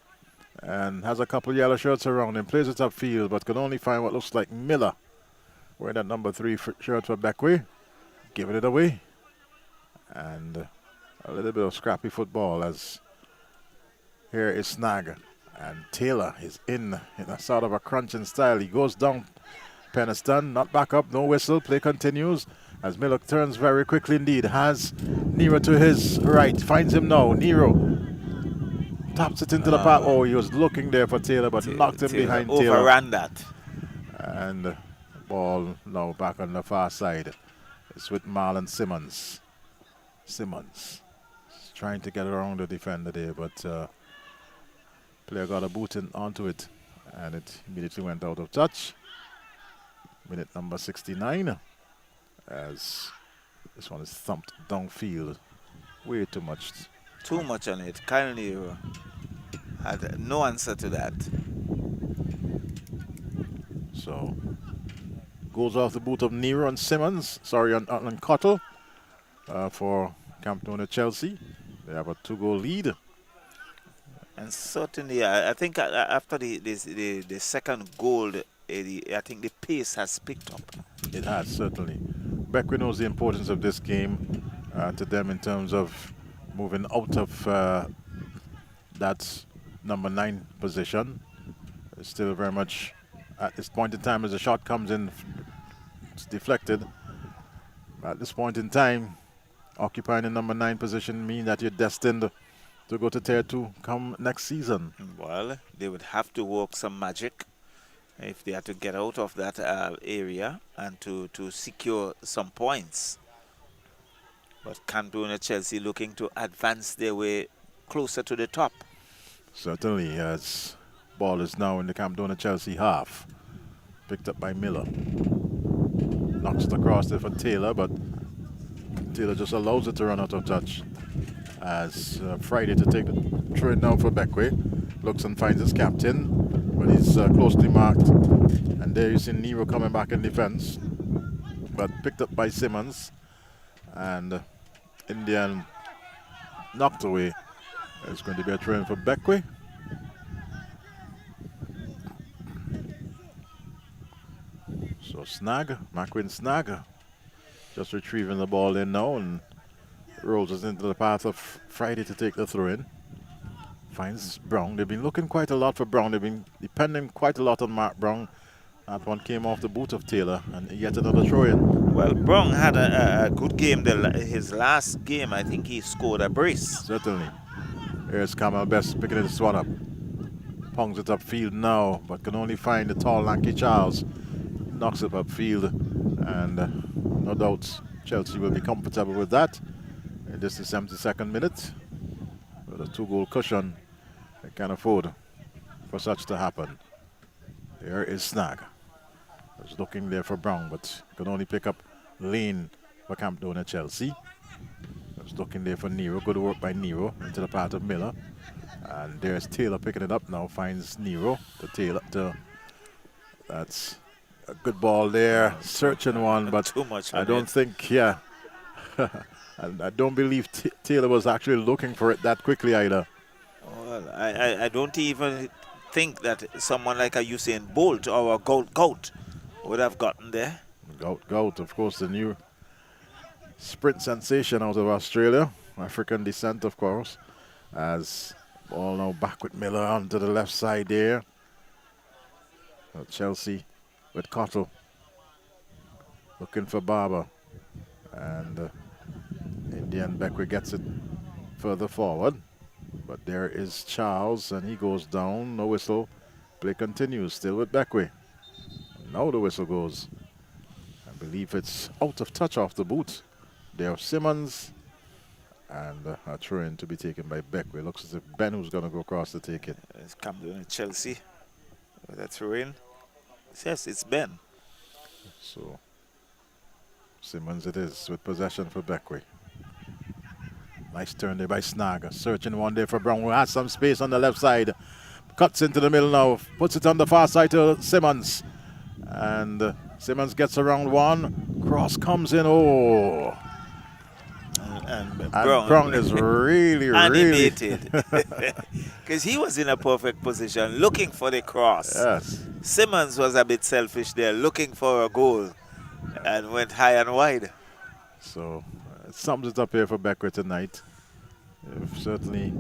and has a couple yellow shirts around him, plays it upfield, but can only find what looks like Miller wearing that number 3 shirt for Bequia, giving it away. And a little bit of scrappy football as here is Snag. And Taylor is in a sort of a crunching style. He goes down Peniston, not back up, no whistle, play continues. As Miller turns very quickly indeed, has Nero to his right, finds him now. Nero taps it into the path. Oh, he was looking there for Taylor, but knocked him behind Taylor. Overran that. And ball now back on the far side. It's with Marlon Simmons. Simmons trying to get around the defender there, but player got a boot onto it, and it immediately went out of touch. Minute number 69, as this one is thumped downfield. Way too much Too much on it. Kyle Nero had no answer to that. So goes off the boot of Nero and Simmons. Sorry, on Cottle for Camdonia Chelsea. They have a 2-goal lead. And certainly, I think after the second goal, I think the pace has picked up. It has, certainly. Bequia knows the importance of this game to them in terms of moving out of that number 9 position. It's still very much at this point in time as the shot comes in, it's deflected. At this point in time, occupying the number 9 position means that you're destined to go to Tier 2 come next season. Well, they would have to work some magic if they had to get out of that area and to secure some points. But Camdonia Chelsea looking to advance their way closer to the top. Certainly, as ball is now in the Camdonia Chelsea half. Picked up by Miller. Knocks it across there for Taylor, but Taylor just allows it to run out of touch. As Friday to take the throw now for Bequia. Looks and finds his captain, but he's closely marked. And there you see Nero coming back in defense, but picked up by Simmons. And Indian knocked away. It's going to be a throw in for Bequia. So Snag, Macquin Snag, just retrieving the ball in now and rolls us into the path of Friday to take the throw in. Finds Brown. They've been looking quite a lot for Brown. They've been depending quite a lot on Mark Brown. That one came off the boot of Taylor, and yet another throw in. Well, Brown had a good game. His last game, I think he scored a brace. Certainly. Here's Kamal Best picking this one up. Pongs it upfield now, but can only find the tall, lanky Charles. Knocks it upfield, and no doubt Chelsea will be comfortable with that. And this is the 72nd minute. With a 2-goal cushion, they can afford for such to happen. There is Snag. Was looking there for Brown, but can only pick up Lane for Camdonia Chelsea. Was looking there for Nero. Good work by Nero into the path of Miller. And there's Taylor picking it up now. Finds Nero to Taylor. That's a good ball there. Searching one, but Too much I don't think, yeah. And I don't believe Taylor was actually looking for it that quickly either. Well, I don't even think that someone like a Usain Bolt or a Goat would have gotten there. Goat, of course, the new sprint sensation out of Australia. African descent, of course. As ball now back with Miller onto the left side there. Chelsea with Cottle. Looking for Barber. And Indian Bequia gets it further forward. But there is Charles, and he goes down. No whistle. Play continues, still with Bequia. Now the whistle goes. I believe it's out of touch off the boot. There Simmons. And a throw-in to be taken by Bequia. Looks as if Ben who's going to go across to take it. It's Camdonia Chelsea with a throw-in. Yes, it's Ben. So Simmons it is with possession for Bequia. Nice turn there by Snag. Searching one there for Brown, who has some space on the left side. Cuts into the middle now. Puts it on the far side to Simmons. And Simmons gets around one. Cross comes in. Oh. And Brown is really, animated. Because he was in a perfect position looking for the cross. Yes. Simmons was a bit selfish there, looking for a goal, and went high and wide. So it sums it up here for Bequia tonight. They've certainly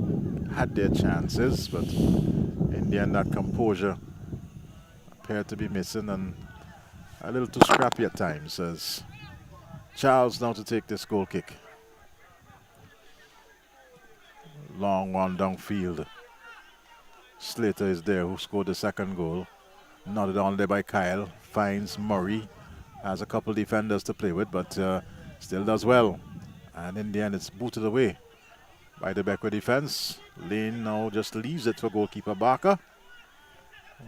had their chances, but in the end that composure appeared to be missing and a little too scrappy at times. As Charles now to take this goal kick. Long one downfield. Slater is there, who scored the second goal. Nodded on there by Kyle. Finds Murray. Has a couple defenders to play with, but still does well. And in the end, it's booted away by the Bequia defense. Lane now just leaves it for goalkeeper Barker,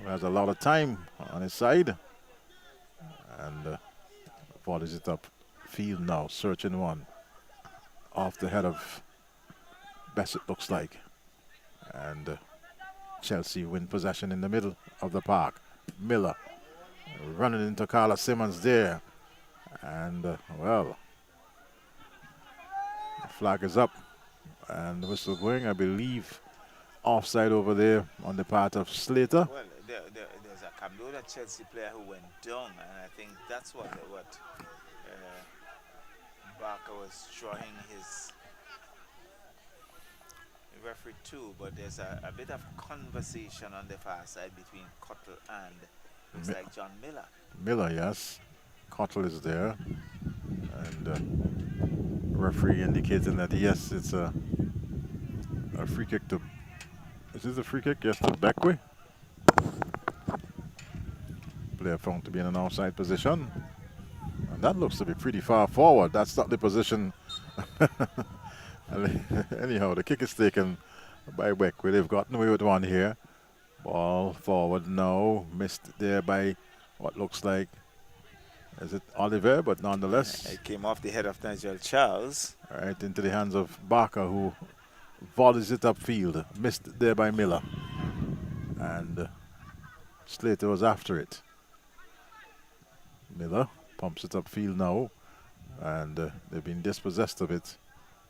who has a lot of time on his side. And volleys it up field now, searching one. Off the head of Best it looks like. And Chelsea win possession in the middle of the park. Miller running into Carla Simmons there. And, well, the flag is up. And the whistle going, I believe, offside over there on the part of Slater. Well, there's a Camdonia Chelsea player who went down, and I think that's what Barker was drawing his referee too. But there's a bit of conversation on the far side between Cottle and looks like John Miller. Miller, yes. Cottle is there. And referee indicating that yes, it's a free kick to. Is this a free kick? Yes, to Bequia. Player found to be in an offside position. And that looks to be pretty far forward. That's not the position. Anyhow, the kick is taken by Bequia. They've gotten away with one here. Ball forward now. Missed there by what looks like. Is it Oliver? But nonetheless. It came off the head of Nigel Charles. Right into the hands of Barker, who volleys it upfield. Missed there by Miller. And Slater was after it. Miller pumps it upfield now. And they've been dispossessed of it.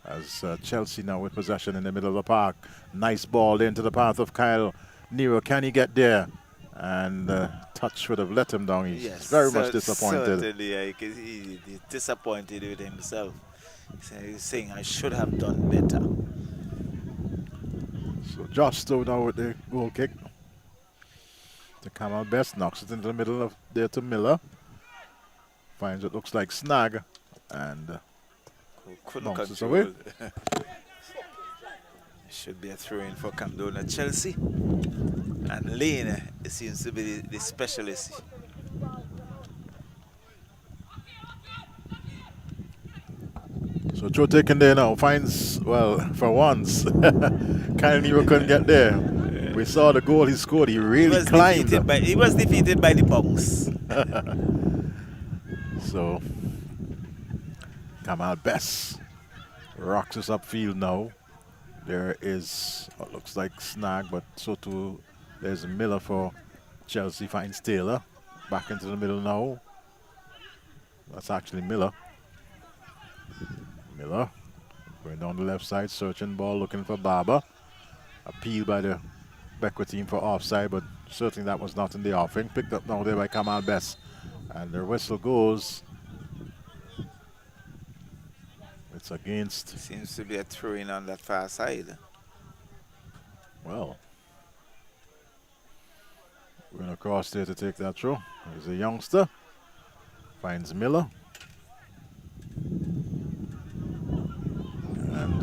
As Chelsea now with possession in the middle of the park. Nice ball into the path of Kyle Nero. Can he get there? And touch would have let him down. He's very much disappointed. Certainly, he's disappointed with himself. He's saying, I should have done better. So Josh Stowe now with the goal kick. The Kamal Best knocks it into the middle of there to Miller. Finds what looks like snag. And couldn't bounces control. away. Should be a throw-in for Camdonia Chelsea. And Lane seems to be the specialist. So Joe taken there now finds, well, for once, Kyle Nero couldn't get there. We saw the goal he scored. He really climbed. He was defeated by the bounce. So Kamal Best rocks us upfield now. There is what looks like snag, but so too there's Miller for Chelsea. Finds Taylor. Back into the middle now. That's actually Miller. Miller going down the left side, searching ball, looking for Barber. Appeal by the Bequia team for offside, but certainly that was not in the offing. Picked up now there by Kamal Best. And the whistle goes. It's against. Seems to be a throw-in on that far side. Well, we're going to cross there to take that throw. There's a youngster. Finds Miller. And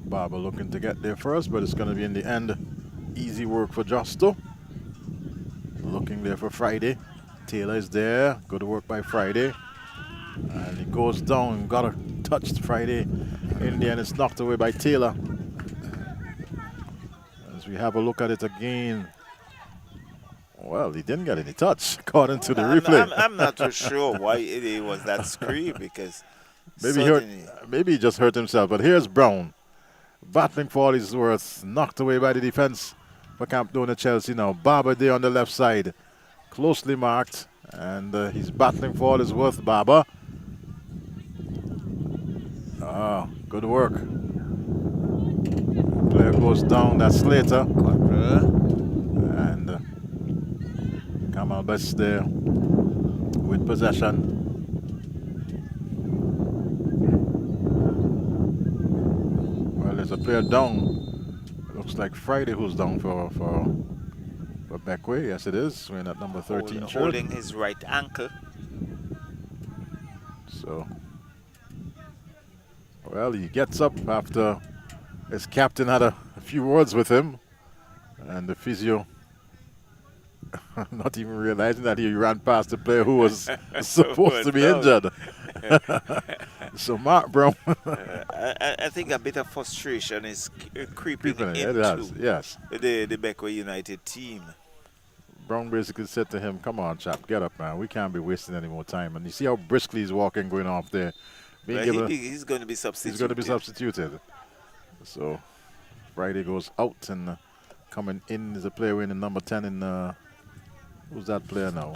Barber looking to get there first, but it's going to be in the end easy work for Justo. Looking there for Friday. Taylor is there. Good work by Friday. And he goes down. Got a touch Friday. In the end, it's knocked away by Taylor. As we have a look at it again. Well, he didn't get any touch, according to the replay. I'm not too sure why it was that scream, because maybe he just hurt himself. But here's Brown. Battling for all his worth. Knocked away by the defense for Camdonia Chelsea now. Barber there on the left side. Closely marked. And he's battling for all his worth, Barber. Ah, good work. Player goes down. That's Slater. And Kamal Best there with possession. Well, there's a player down. Looks like Friday who's down for Bequia. Yes, it is. We're at number 13. Holding his right ankle. So, well, he gets up after his captain had a few words with him. And the physio, not even realizing that he ran past the player who was supposed to be injured. So, Mark Brown. I think a bit of frustration is creeping into yes. the Bequia United team. Brown basically said to him, come on, chap, get up, man. We can't be wasting any more time. And you see how briskly he's walking, going off there being Well, given. he's going to be substituted. He's going to be substituted. So Friday goes out and coming in is a player in number 10 in who's that player now?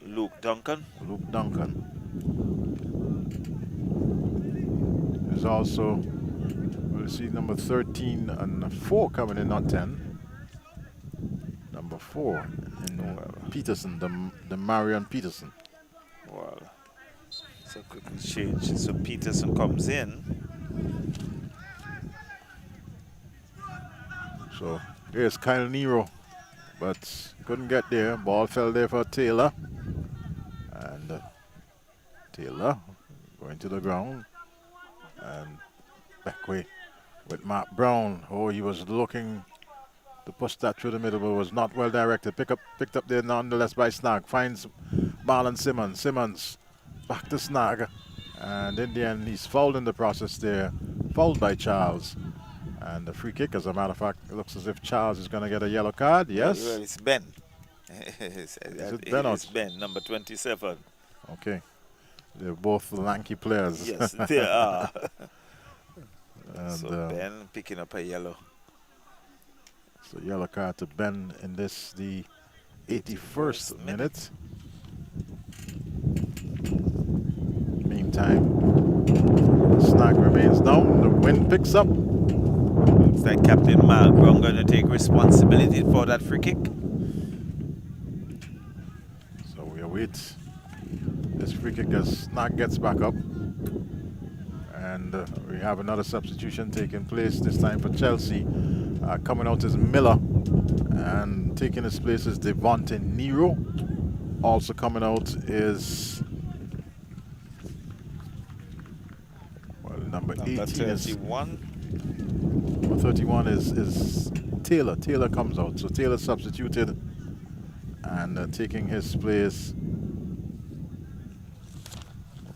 Luke Duncan. Luke Duncan. There's also, we'll see number 13 and 4 coming in, not 10. Number 4 in Peterson, the Marion Peterson. Well, so quickly change. So Peterson comes in. So here's Kyle Nero, but couldn't get there. Ball fell there for Taylor. And Taylor going to the ground. And Bequia with Mark Brown. Oh, he was looking to push that through the middle, but was not well directed. Picked up there nonetheless by Snag. Finds Marlon Simmons. Simmons back to Snag. And in the end, he's fouled in the process there. Fouled by Charles. And the free kick, as a matter of fact, it looks as if Charles is going to get a yellow card. Yes? Well, it's Ben. Is it Ben? It's Ben, number 27. Okay. They're both lanky players. Yes, they are. And, so Ben picking up a yellow. So yellow card to Ben in this, the 81st minute. Meantime, Snag remains down. The wind picks up. Looks like Captain Mark Brown going to take responsibility for that free kick. So we await this free kick as Snag gets back up. And we have another substitution taking place, this time for Chelsea. Coming out is Miller, and taking his place is Devontae Nero. Also coming out is number 18 31. Number 31 is Taylor. Taylor comes out, so Taylor substituted, and taking his place.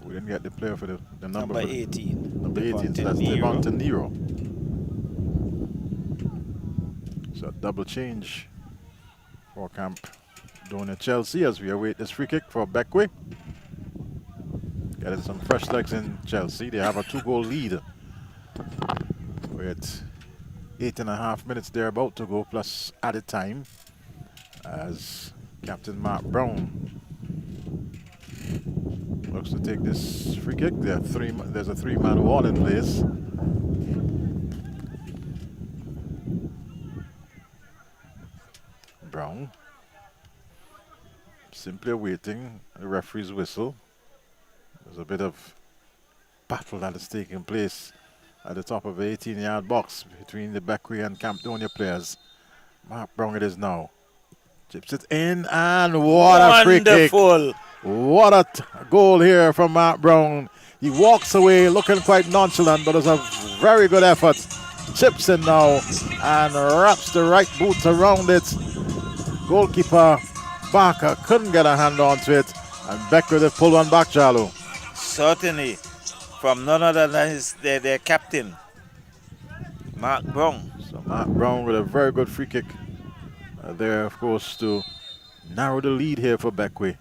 We didn't get the player for the number 18. Number 18, so that's Devontae Nero. So double change for Camdonia Chelsea as we await this free kick for Bequia. Getting some fresh legs in Chelsea. They have a 2-goal lead with 8.5 minutes there about to go plus added time as Captain Mark Brown looks to take this free kick. There's a 3-man wall in place. Brown simply awaiting the referee's whistle. There's a bit of battle that is taking place at the top of the 18-yard box between the Bequia and Camdonia players. Mark Brown it is now. Chips it in, and what a free kick. What a goal here from Mark Brown. He walks away looking quite nonchalant, but it was a very good effort. Chips in now and wraps the right boot around it. Goalkeeper Barker couldn't get a hand onto it, and Bequia have pulled one back, Jalo. Certainly, from none other than their captain, Mark Brown. So Mark Brown with a very good free kick there, of course, to narrow the lead here for Bequia.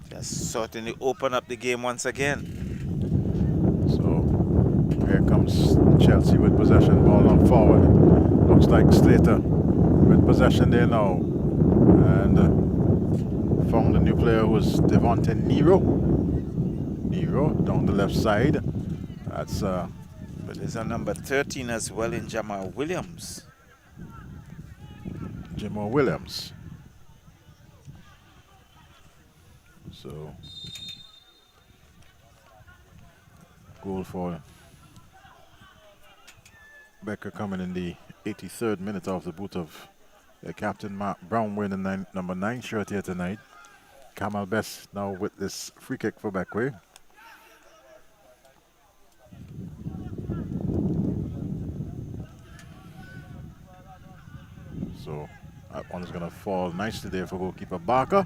Just certainly open up the game once again. So here comes Chelsea with possession, ball on forward. Looks like Slater with possession there now. And found a new player who was Devontae Nero. Nero down the left side. That's but there's a number 13 as well in Jamal Williams. Jamal Williams. So goal for Becker coming in the 83rd minute off the boot of Captain Mark Brown wearing the number 9 shirt here tonight. Kamal Best now with this free kick for Bequia. So that one is going to fall nicely there for goalkeeper Barker.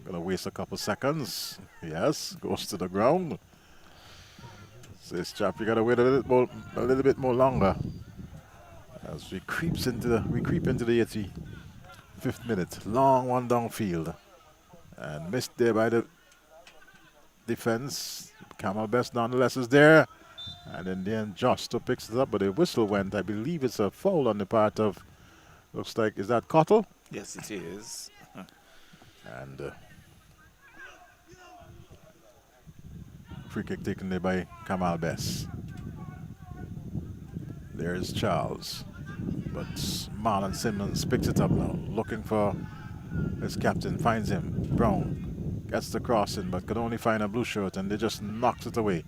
Going to waste a couple seconds. Yes, goes to the ground. Says chap, you got to wait a little bit more longer. As we creep into the 85th minute. Long one downfield. And missed there by the defense. Camel Best nonetheless is there. And in the end, Josh still picks it up, but the whistle went. I believe it's a foul on the part of, looks like, is that Cottle? Yes, it is. And free kick taken there by Kamal Best. There's Charles. But Marlon Simmons picks it up now, looking for his captain, finds him. Brown gets the crossing, but could only find a blue shirt, and they just knocks it away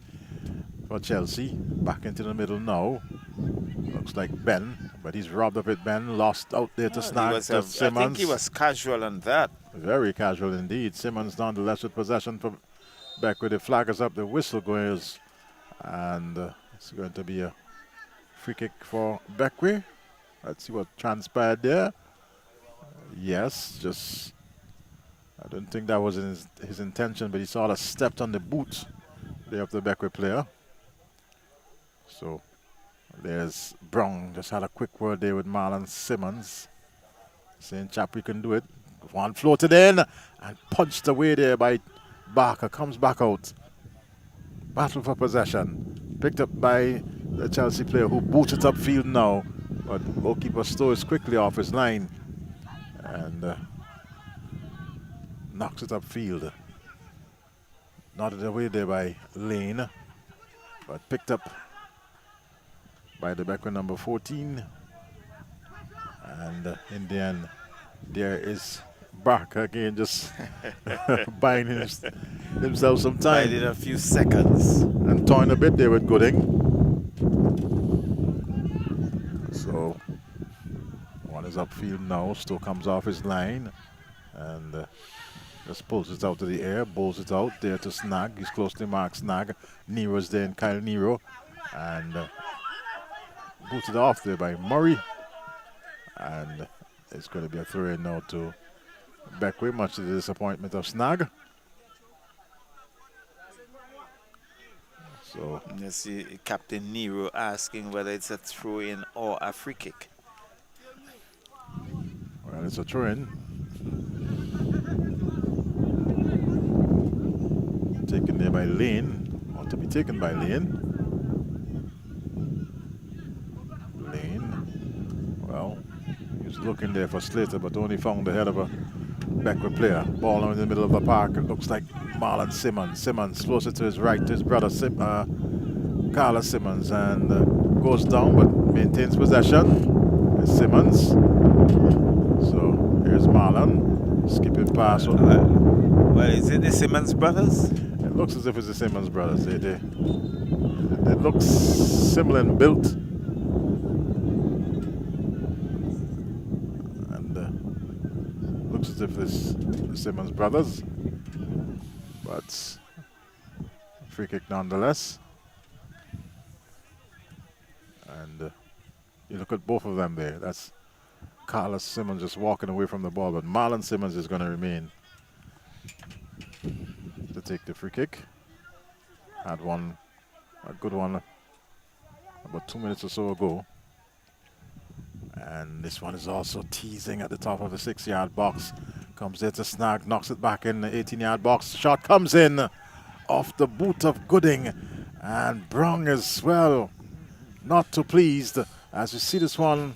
for Chelsea. Back into the middle now. Looks like Ben, but he's robbed of it. Ben lost out there to snag to Simmons. I think he was casual on that. Very casual indeed. Simmons nonetheless with possession for Bequia. The flag is up, the whistle goes, and it's going to be a free kick for Bequia. Let's see what transpired there. Yes, just I don't think that was his intention, but he sort of stepped on the boot there of the Bequia player. So there's Brown, just had a quick word there with Marlon Simmons, saying, chap, we can do it. One floated in and punched away there by Barker, comes back out. Battle for possession. Picked up by the Chelsea player who boots it upfield now, but goalkeeper Stowe is quickly off his line and knocks it upfield. Nodded away there by Lane, but picked up by the Bequia number 14. And in the end, there is Barker again, just buying himself some time. Bided a few seconds. And toying a bit there with Gooding. So, one is upfield now. Stowe comes off his line and just pulls it out of the air, bowls it out there to Snag. He's close to Mark Snag. Nero's there, and Kyle Nero. And booted off there by Murray. And it's going to be a throw in now to Bequia, much to the disappointment of Snag. So you see Captain Nero asking whether it's a throw in or a free kick. Well, it's a throw in. Taken there by Lane. Want to be taken by Lane. Well, he was looking there for Slater, but only found the head of a Bequia player. Ball in the middle of the park. It looks like Marlon Simmons. Simmons closer to his right, to his brother Carlos Simmons, and goes down but maintains possession. It's Simmons. So here's Marlon skipping past. Well, is it the Simmons brothers? It looks as if it's the Simmons brothers. They look similar in built. Looks as if it's the Simmons brothers, but free kick nonetheless. And you look at both of them there. That's Carlos Simmons just walking away from the ball, but Marlon Simmons is going to remain to take the free kick. Had one, a good one, about 2 minutes or so ago. And this one is also teasing at the top of the 6-yard box. Comes there to Snag, knocks it back in the 18-yard box. Shot comes in off the boot of Gooding. And Brown is, well, not too pleased as you see this one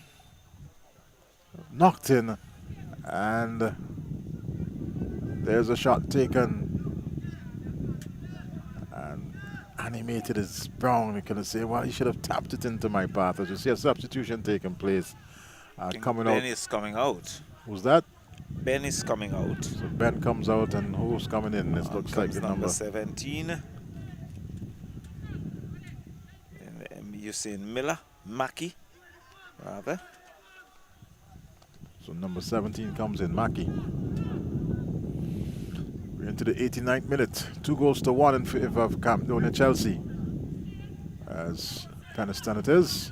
knocked in. And there's a shot taken. And animated is Brown. You can say, well, he should have tapped it into my path. As you see a substitution taking place. Coming Ben out. is coming out. Who's that? Ben is coming out. So Ben comes out, and who's coming in? This looks like the number 17. And you're saying Miller, Mackey, rather. So number 17 comes in, Mackey. We're into the 89th minute. 2-1 in favor of Camdonia Chelsea. As Peniston it is.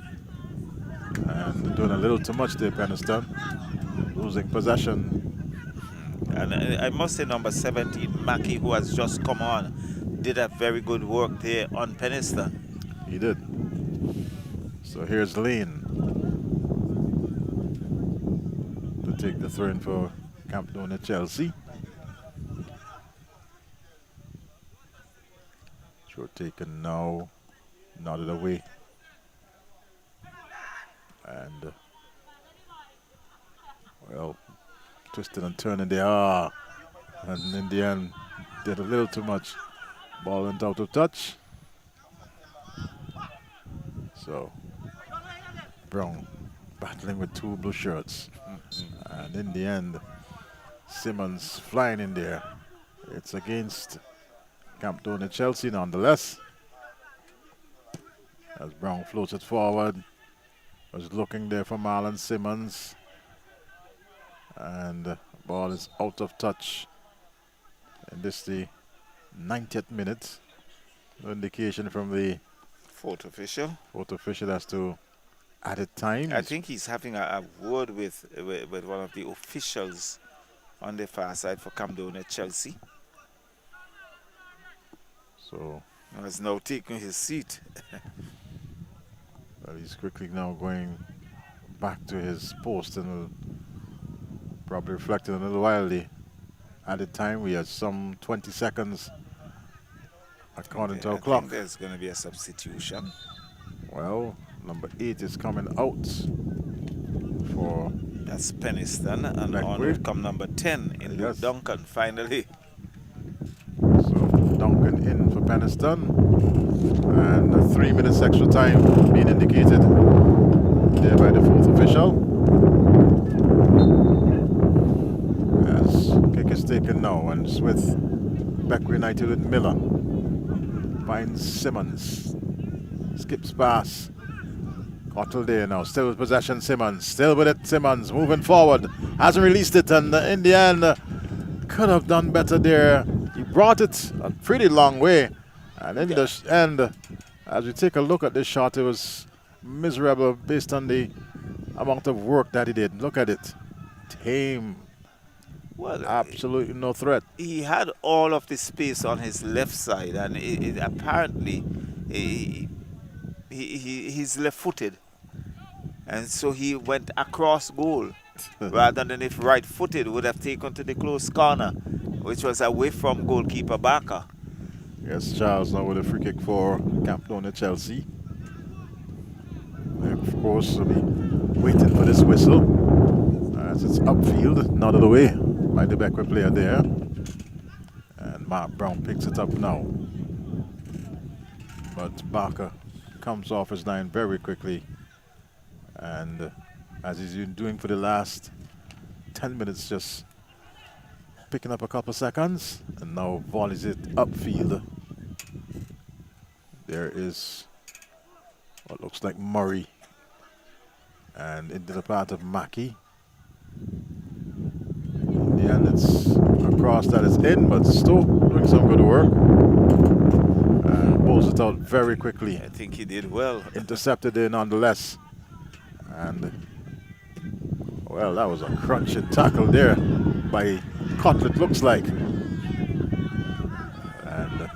And they're doing a little too much there, Peniston. Losing possession. And I must say number 17, Mackey, who has just come on, did a very good work there on Peniston. He did. So here's Lane to take the throw in for Camdonia Chelsea. Throw taken now. Nodded away. And, well, twisting and turning there. And in the end, did a little too much. Ball went out of touch. So, Brown battling with two blue shirts. And in the end, Simmons flying in there. It's against Camdonia Chelsea nonetheless. As Brown floats it forward. Was looking there for Marlon Simmons. And the ball is out of touch. And this the 90th minute. No indication from the Fourth official. fourth official as to added time. I think he's having a word with one of the officials on the far side for Camdonia Chelsea. So He's now taking his seat. well, he's quickly now going back to his post and will probably reflect in a little while. The added time, we had some 20 seconds according to our I clock. think there's going to be a substitution. Well, number 8 is coming out for That's Peniston, and Bequia. on will come number 10 in Yes. Duncan, finally. so Duncan in for Peniston. And 3 minutes extra time being indicated there by the fourth official. As kick is taken now, and it's with Bequia United with Miller. Finds Simmons. Skips pass. Cottle there now. Still with possession, Simmons. Still with it, Simmons. Moving forward. Hasn't released it, and in the end, could have done better there. He brought it a pretty long way. And in the end, as we take a look at this shot, it was miserable based on the amount of work that he did. Look at it. Tame. Well, Absolutely no threat. he had all of the space on his left side, and apparently he's left-footed, and so he went across goal rather than if right-footed would have taken to the close corner, which was away from goalkeeper Barker. Yes, Charles now with a free kick for Camdonia Chelsea. They, of course, will be waiting for this whistle as it's upfield, nodded away by the Bequia player there. And Mark Brown picks it up now. But Barker comes off his line very quickly. And as he's been doing for the last 10 minutes, just picking up a couple seconds, and now volleys it upfield. There is what looks like Murray, and into the path of Mackey. In the end, it's a cross that is in, but Stoke doing some good work. And pulls it out very quickly. I think he did well. Intercepted there nonetheless. And, well, that was a crunching tackle there by Cotlet, looks like. And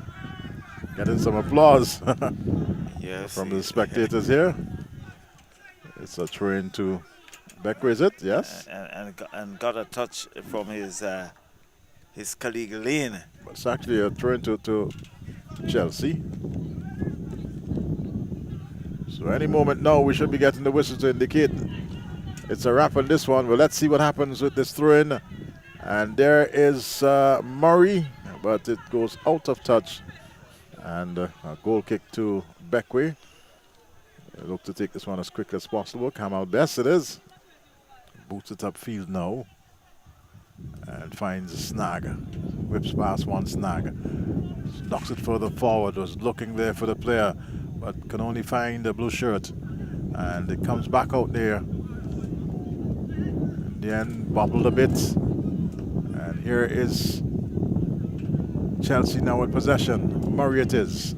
getting some applause Yes, from the spectators here. It's a throw into Bequia, is it? Yes. and got a touch from his colleague Lane. It's actually a throw into to Chelsea. So any moment now we should be getting the whistle to indicate it's a wrap on this one. Well, let's see what happens with this throw-in. And there is Murray, but it goes out of touch. And a goal kick to Bequia. They look to take this one as quick as possible. Kamal Best it is. Boots it upfield now. And finds a snag. Whips past one snag. Knocks it further forward. Was looking there for the player, but can only find the blue shirt. And it comes back out there. In the end, bobbled a bit. And here is Chelsea now with possession. Murray it is.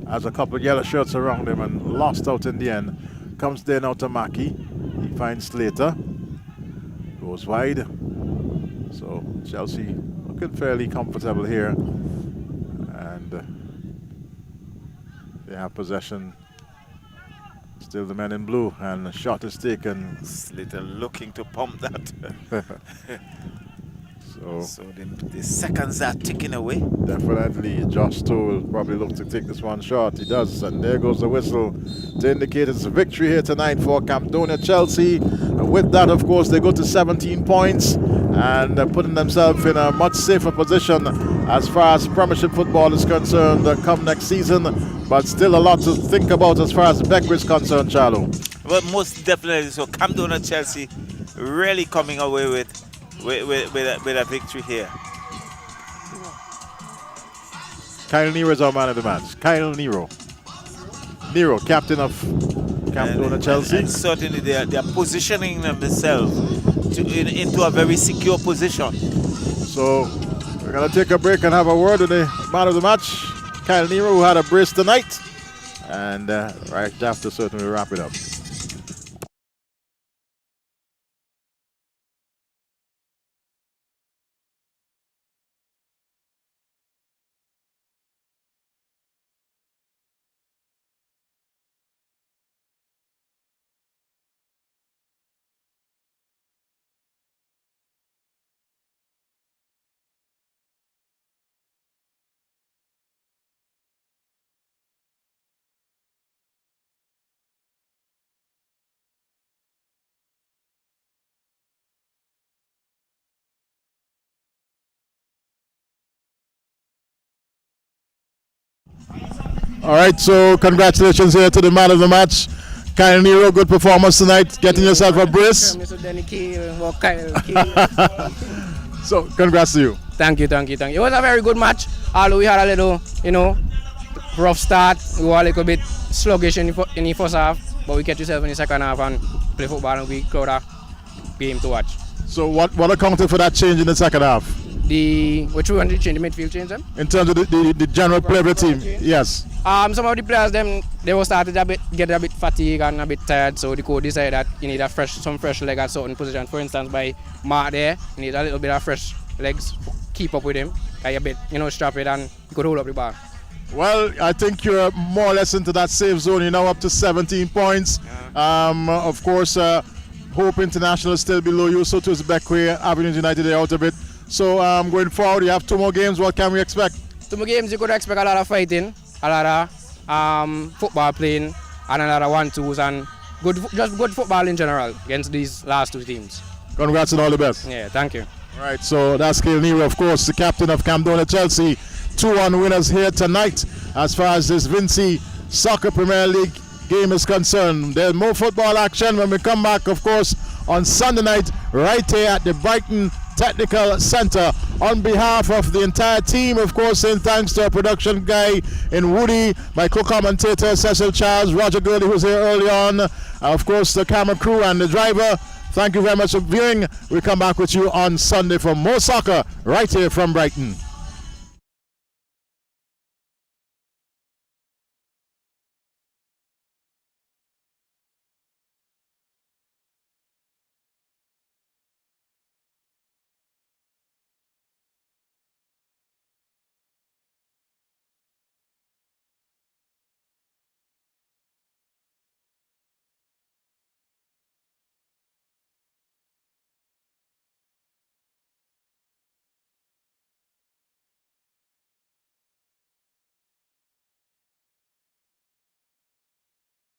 Has a couple of yellow shirts around him and lost out in the end. Comes there now to Mackey. He finds Slater. Goes wide. So Chelsea looking fairly comfortable here. And they have possession. Still the men in blue, and a shot is taken. Slater looking to pump that. So the seconds are ticking away. Definitely, Josh Toole probably look to take this one short. He does, and there goes the whistle to indicate it's a victory here tonight for Camdonia Chelsea. And with that, of course, they go to 17 points and putting themselves in a much safer position as far as Premiership football is concerned come next season. But still a lot to think about as far as Bequia is concerned, Charlo. Well, most definitely. So Camdonia Chelsea really coming away with a victory here. Kyle Nero is our man of the match. Kyle Nero. Nero, captain of Camdonia Chelsea. And certainly they are positioning themselves into a very secure position. So we're going to take a break and have a word with the man of the match, Kyle Nero, who had a brace tonight. And right after, certainly we'll wrap it up. All right, so congratulations here to the man of the match, Kyle Nero. Good performance tonight, getting yourself a brace. So congrats to you. Thank you. It was a very good match. Although we had a little, rough start. We were a little bit sluggish in the first half, but we kept ourselves in the second half and play football, and we got a game to watch. So what accounted for that change in the second half? Which one did change? The midfield change them? In terms of the general play of the team, yes. Some of the players they were started get a bit fatigued and a bit tired, so the coach decided that you need some fresh leg at certain positions. For instance, by Mark there, you need a little bit of fresh legs to keep up with him. A bit, strap it and you could hold up the ball. Well, I think you're more or less into that safe zone. You're now up to 17 points. Of course, Hope International is still below you, so too is Bequia. Avenue United, they're out a bit. So going forward, you have 2 more games. What can we expect? 2 more games, you could expect a lot of fighting, a lot of football playing, and a lot of 1-2s, and just good football in general against these last 2 teams. Congrats and all the best. Yeah, thank you. All right, so that's Kyle Nero, of course, the captain of Camdonia Chelsea. 2-1 winners here tonight as far as this Vincy Soccer Premier League game is concerned. There's more football action when we come back, of course, on Sunday night right here at the Brighton Technical Center. On behalf of the entire team, of course, saying thanks to our production guy in Woody, my co-commentator Cecil Charles, Roger Gurley, who's here early on, of course the camera crew and the driver. Thank you very much for viewing. We'll come back with you on Sunday for more soccer right here from Brighton.